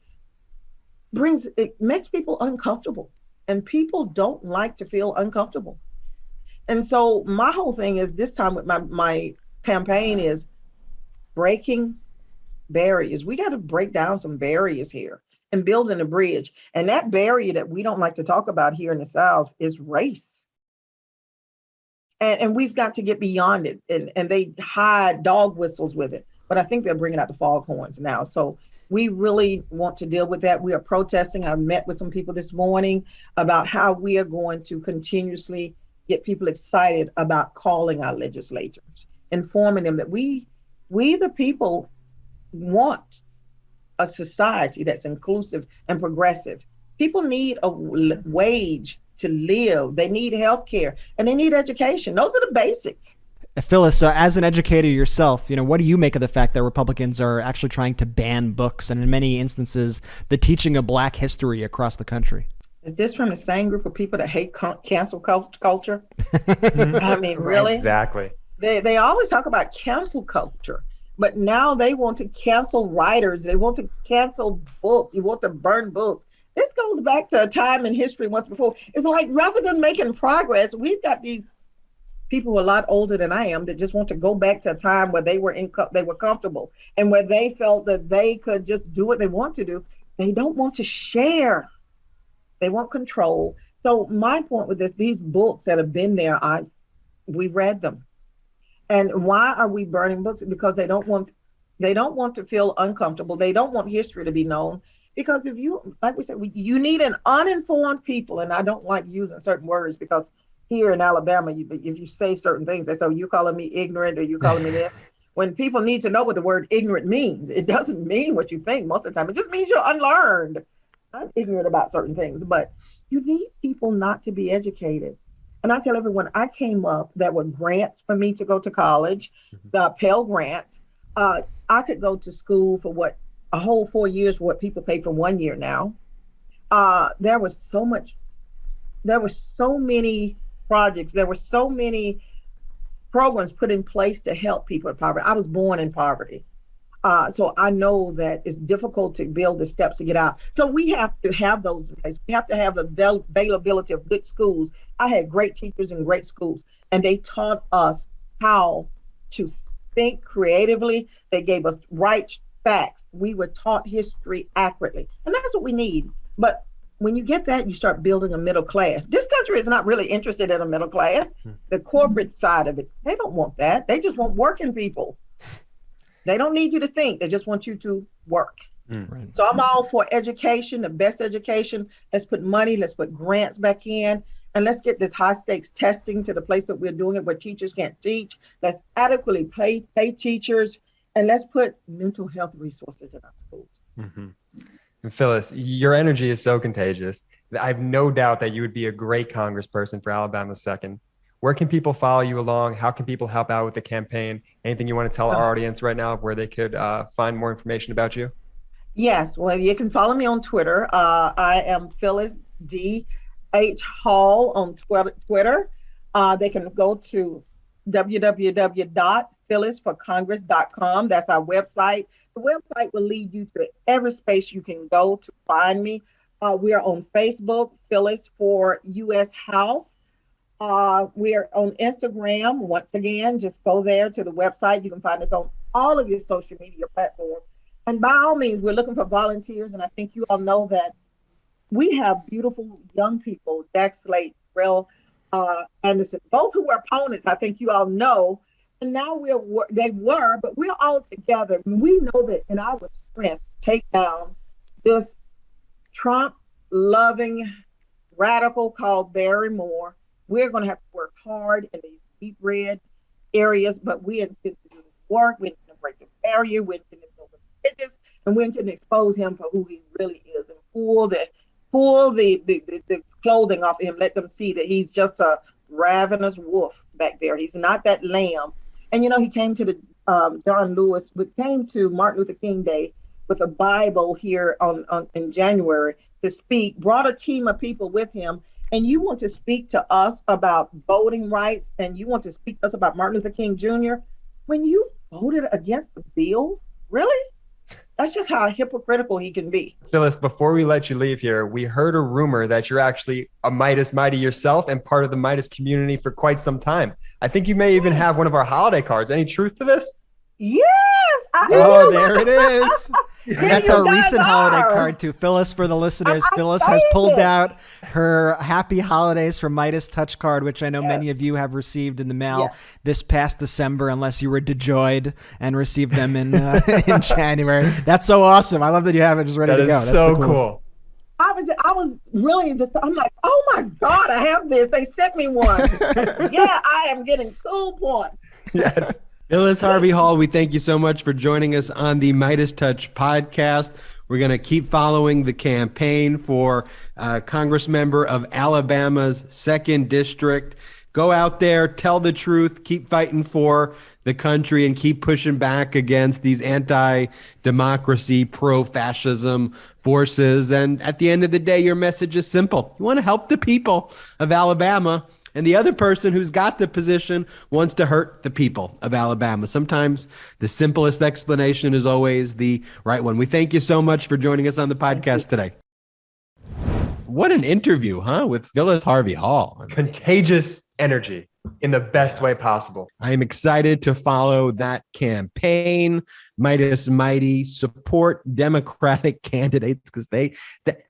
makes people uncomfortable. And people don't like to feel uncomfortable. And so my whole thing is this time with my campaign is breaking barriers. We got to break down some barriers here and building a bridge. And that barrier that we don't like to talk about here in the South is race. And we've got to get beyond it. And they hide dog whistles with it. But I think they're bringing out the foghorns now. So we really want to deal with that. We are protesting. I met with some people this morning about how we are going to continuously get people excited about calling our legislators, informing them that we the people want a society that's inclusive and progressive. People need a wage to live. They need health care and they need education. Those are the basics. Phyllis, so as an educator yourself, what do you make of the fact that Republicans are actually trying to ban books and in many instances, the teaching of Black history across the country? Is this from the same group of people that hate cancel culture? I mean, really? Exactly. They always talk about cancel culture. But now they want to cancel writers. They want to cancel books. You want to burn books. This goes back to a time in history once before. It's like rather than making progress, we've got these people who are a lot older than I am that just want to go back to a time where they were comfortable and where they felt that they could just do what they want to do. They don't want to share. They want control. So my point with these books that have been there, we read them. And why are we burning books? Because they don't want to feel uncomfortable. They don't want history to be known. Because if you, like we said, you need an uninformed people. And I don't like using certain words because here in Alabama, if you say certain things, they say, you calling me ignorant or you calling me this. When people need to know what the word ignorant means, it doesn't mean what you think most of the time. It just means you're unlearned. I'm ignorant about certain things, but you need people not to be educated. And I tell everyone, I came up, there were grants for me to go to college, the Pell Grants. I could go to school for a whole 4 years, what people pay for 1 year now. There was so many projects, there were so many programs put in place to help people in poverty. I was born in poverty. So I know that it's difficult to build the steps to get out. So we have to have those in place. We have to have the availability of good schools. I had great teachers in great schools, and they taught us how to think creatively. They gave us right facts. We were taught history accurately. And that's what we need. But when you get that, you start building a middle class. This country is not really interested in a middle class. The corporate side of it, they don't want that. They just want working people. They don't need you to think. They just want you to work. Right. So I'm all for education, the best education. Let's put money, let's put grants back in, and let's get this high stakes testing to the place that we're doing it where teachers can't teach. Let's adequately pay teachers, and let's put mental health resources in our schools. Mm-hmm. And Phyllis, your energy is so contagious. I have no doubt that you would be a great congressperson for Alabama's 2nd. Where can people follow you along? How can people help out with the campaign? Anything you want to tell our audience right now of where they could find more information about you? Yes, well, you can follow me on Twitter. I am Phyllis D.H. Hall on Twitter. They can go to www.phyllisforcongress.com. That's our website. The website will lead you to every space you can go to find me. We are on Facebook, Phyllis for U.S. House. We are on Instagram. Once again, just go there to the website. You can find us on all of your social media platforms. And by all means, we're looking for volunteers. And I think you all know that we have beautiful young people, Dax Slate, Rel Anderson, both who were opponents, I think you all know. And now but we're all together. And we know that in our strength, take down this Trump-loving radical called Barry Moore. We're going to have to work hard in these deep red areas, but we intend to do the work. We intend to break the barrier. We intend to build the bridges, and we intend to expose him for who he really is and pull the clothing off of him. Let them see that he's just a ravenous wolf back there. He's not that lamb. And he came to the came to Martin Luther King Day with a Bible here in January to speak. Brought a team of people with him. And you want to speak to us about voting rights, and you want to speak to us about Martin Luther King Jr. when you voted against the bill? Really? That's just how hypocritical he can be. Phyllis, before we let you leave here, we heard a rumor that you're actually a Midas Mighty yourself and part of the Midas community for quite some time. I think you may even have one of our holiday cards. Any truth to this? Yes. Oh, there it is. And that's our recent holiday card too. Phyllis, for the listeners, Phyllis has pulled out her Happy Holidays from Midas Touch card, which I know many of you have received in the mail this past December, unless you were dejoyed and received them in January. That's so awesome. I love that you have it just ready to go. That's so cool. I was really I'm like, oh my God, I have this. They sent me one. I am getting cool points. Yes. Phyllis Harvey-Hall, we thank you so much for joining us on the Midas Touch podcast. We're going to keep following the campaign for Congress member of Alabama's 2nd District. Go out there, tell the truth, keep fighting for the country, and keep pushing back against these anti-democracy, pro-fascism forces. And at the end of the day, your message is simple. You want to help the people of Alabama. And the other person who's got the position wants to hurt the people of Alabama. Sometimes the simplest explanation is always the right one. We thank you so much for joining us on the podcast today. What an interview, huh? With Phyllis Harvey-Hall. Contagious energy in the best way possible. I am excited to follow that campaign. Midas Mighty, support Democratic candidates, because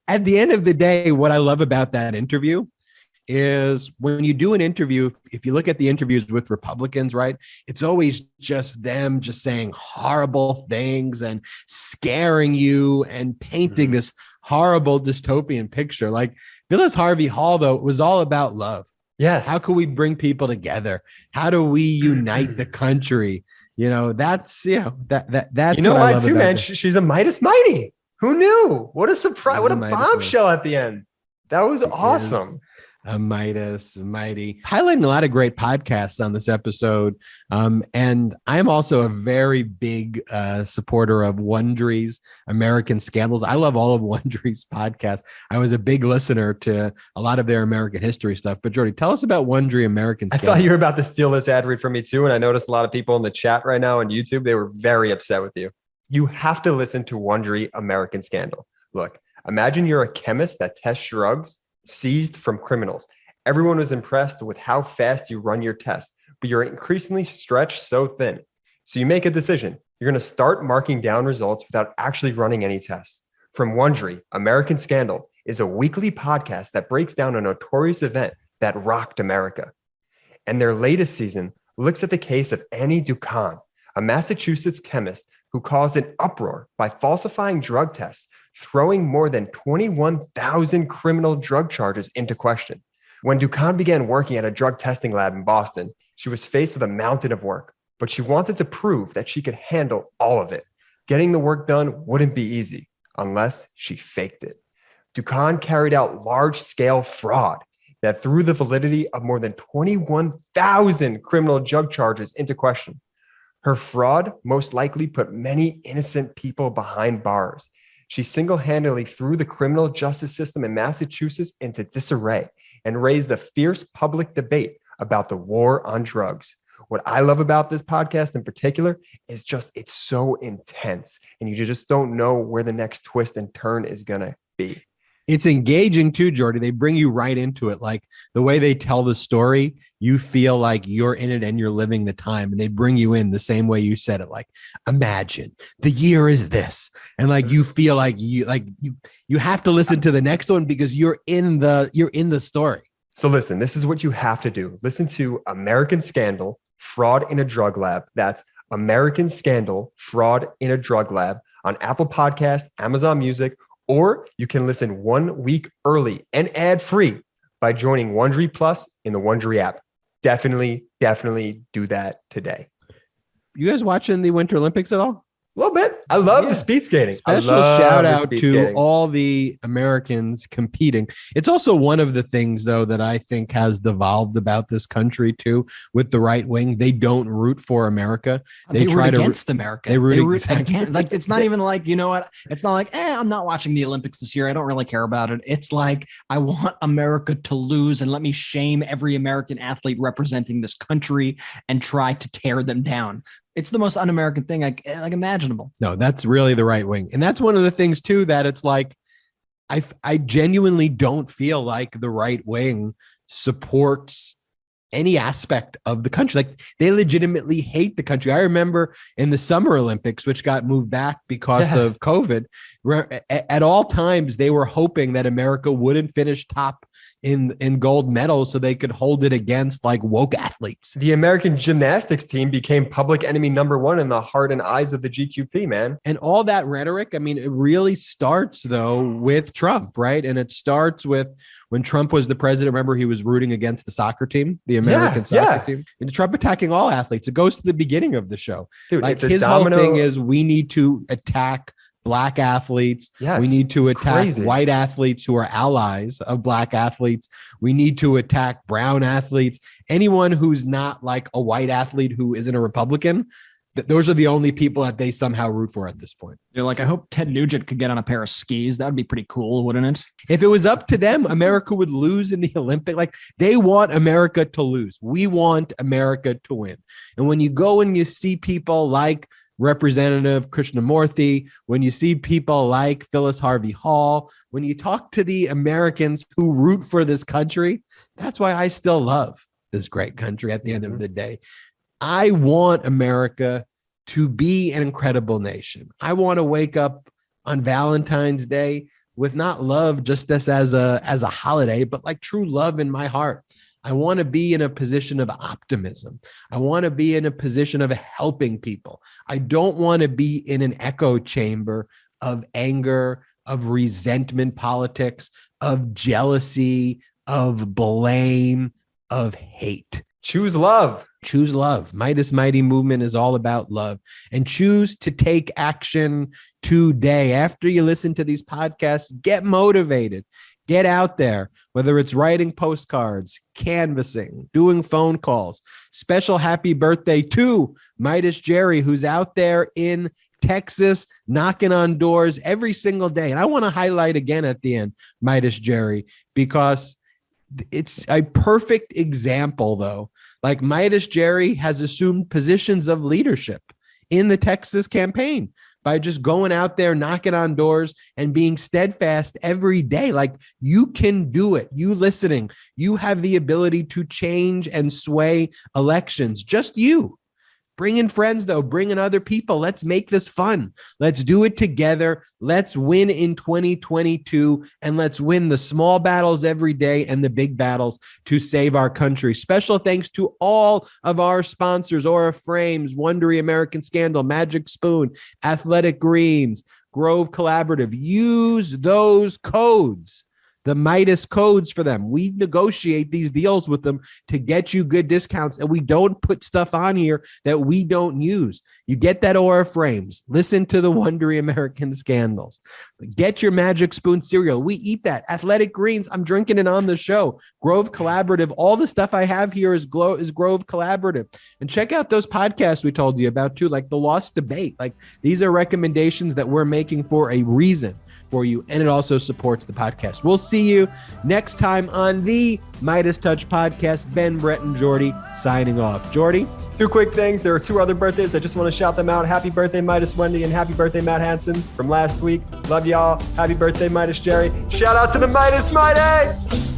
at the end of the day, what I love about that interview is when you do an interview, if you look at the interviews with Republicans, right, it's always just them just saying horrible things and scaring you and painting this horrible dystopian picture. Like Phyllis Harvey-Hall, though, it was all about love. Yes. How can we bring people together? How do we unite the country? That's that's what I love too, man. She's a Midas Mighty. Who knew? What a surprise! What a bombshell at the end. That was awesome. A Midas Mighty, highlighting a lot of great podcasts on this episode. And I'm also a very big supporter of Wondery's American Scandals. I love all of Wondery's podcasts. I was a big listener to a lot of their American history stuff. But Jordy, tell us about Wondery American Scandals. I thought you were about to steal this ad read from me too. And I noticed a lot of people in the chat right now on YouTube, they were very upset with you. You have to listen to Wondery American Scandal. Look, imagine you're a chemist that tests drugs seized from criminals. Everyone was impressed with how fast you run your test, but you're increasingly stretched so thin. So you make a decision. You're going to start marking down results without actually running any tests. From Wondery, American Scandal is a weekly podcast that breaks down a notorious event that rocked America. And their latest season looks at the case of Annie Ducan, a Massachusetts chemist who caused an uproar by falsifying drug tests, throwing more than 21,000 criminal drug charges into question. When Ducan began working at a drug testing lab in Boston, she was faced with a mountain of work, but she wanted to prove that she could handle all of it. Getting the work done wouldn't be easy unless she faked it. Ducan carried out large-scale fraud that threw the validity of more than 21,000 criminal drug charges into question. Her fraud most likely put many innocent people behind bars. She single-handedly threw the criminal justice system in Massachusetts into disarray and raised a fierce public debate about the war on drugs. What I love about this podcast in particular is just it's so intense and you just don't know where the next twist and turn is going to be. It's engaging too, Jordy. They bring you right into it. Like the way they tell the story, you feel like you're in it and you're living the time, and they bring you in the same way you said it. Like, imagine the year is this. And like, you feel like you have to listen to the next one because you're in the story. So listen, this is what you have to do. Listen to American Scandal, Fraud in a Drug Lab. That's American Scandal, Fraud in a Drug Lab on Apple Podcast, Amazon Music, or you can listen 1 week early and ad-free by joining Wondery Plus in the Wondery app. Definitely do that today. You guys watching the Winter Olympics at all? A little bit. I love the speed skating. Special shout out to all the Americans competing. It's also one of the things, though, that I think has devolved about this country, too, with the right wing. They don't root for America. They root against America. They root against. Like, it's not even like, you know what? It's not like, I'm not watching the Olympics this year. I don't really care about it. It's like, I want America to lose and let me shame every American athlete representing this country and try to tear them down. It's the most un-American thing like imaginable. No, that's really the right wing. And that's one of the things, too, that it's like, I genuinely don't feel like the right wing supports any aspect of the country. Like they legitimately hate the country. I remember in the Summer Olympics, which got moved back because of COVID, at all times, they were hoping that America wouldn't finish top in gold medals so they could hold it against like woke athletes. The American gymnastics team became public enemy number one in the heart and eyes of the GQP, man. And all that rhetoric, I mean, it really starts though with Trump, right? And it starts with when Trump was the president. Remember, he was rooting against the soccer team, the American soccer team. And Trump attacking all athletes. It goes to the beginning of the show. Dude, like his whole thing is we need to attack Black athletes. Yes, we need to attack white athletes who are allies of Black athletes. We need to attack brown athletes. Anyone who's not like a white athlete who isn't a Republican, those are the only people that they somehow root for at this point. You're like, I hope Ted Nugent could get on a pair of skis. That would be pretty cool, wouldn't it? If it was up to them, America would lose in the Olympics. Like they want America to lose. We want America to win. And when you go and you see people like Representative Krishnamoorthi, when you see people like Phyllis Harvey-Hall, when you talk to the Americans who root for this country, that's why I still love this great country at the end of the day. I want America to be an incredible nation. I want to wake up on Valentine's Day with not love just as a holiday, but like true love in my heart. I want to be in a position of optimism. I want to be in a position of helping people. I don't want to be in an echo chamber of anger, of resentment politics, of jealousy, of blame, of hate. Choose love. Choose love. Midas Mighty movement is all about love. And choose to take action today. After you listen to these podcasts, get motivated. Get out there, whether it's writing postcards, canvassing, doing phone calls. Special happy birthday to Midas Jerry, who's out there in Texas, knocking on doors every single day. And I want to highlight again at the end, Midas Jerry, because it's a perfect example, though. Like Midas Jerry has assumed positions of leadership in the Texas campaign by just going out there, knocking on doors and being steadfast every day. Like you can do it. You listening, you have the ability to change and sway elections. Just you. Bring in friends, though. Bring in other people. Let's make this fun. Let's do it together. Let's win in 2022, and let's win the small battles every day and the big battles to save our country. Special thanks to all of our sponsors: Aura Frames, Wondery, American Scandal, Magic Spoon, Athletic Greens, Grove Collaborative. Use those codes, the Midas codes, for them. We negotiate these deals with them to get you good discounts, and we don't put stuff on here that we don't use. You get that Aura Frames. Listen to the Wondery American Scandals. Get your Magic Spoon cereal. We eat that. Athletic Greens, I'm drinking it on the show. Grove Collaborative, all the stuff I have here is Grove Collaborative. And check out those podcasts we told you about too, like The Lost Debate. Like, these are recommendations that we're making for a reason for you, and it also supports the podcast. We'll see you next time on the Midas Touch podcast. Ben, Brett, and Jordy signing off. Jordy? 2 quick things. There are 2 other birthdays. I just want to shout them out. Happy birthday, Midas Wendy, and happy birthday, Matt Hansen from last week. Love y'all. Happy birthday, Midas Jerry. Shout out to the Midas Mighty!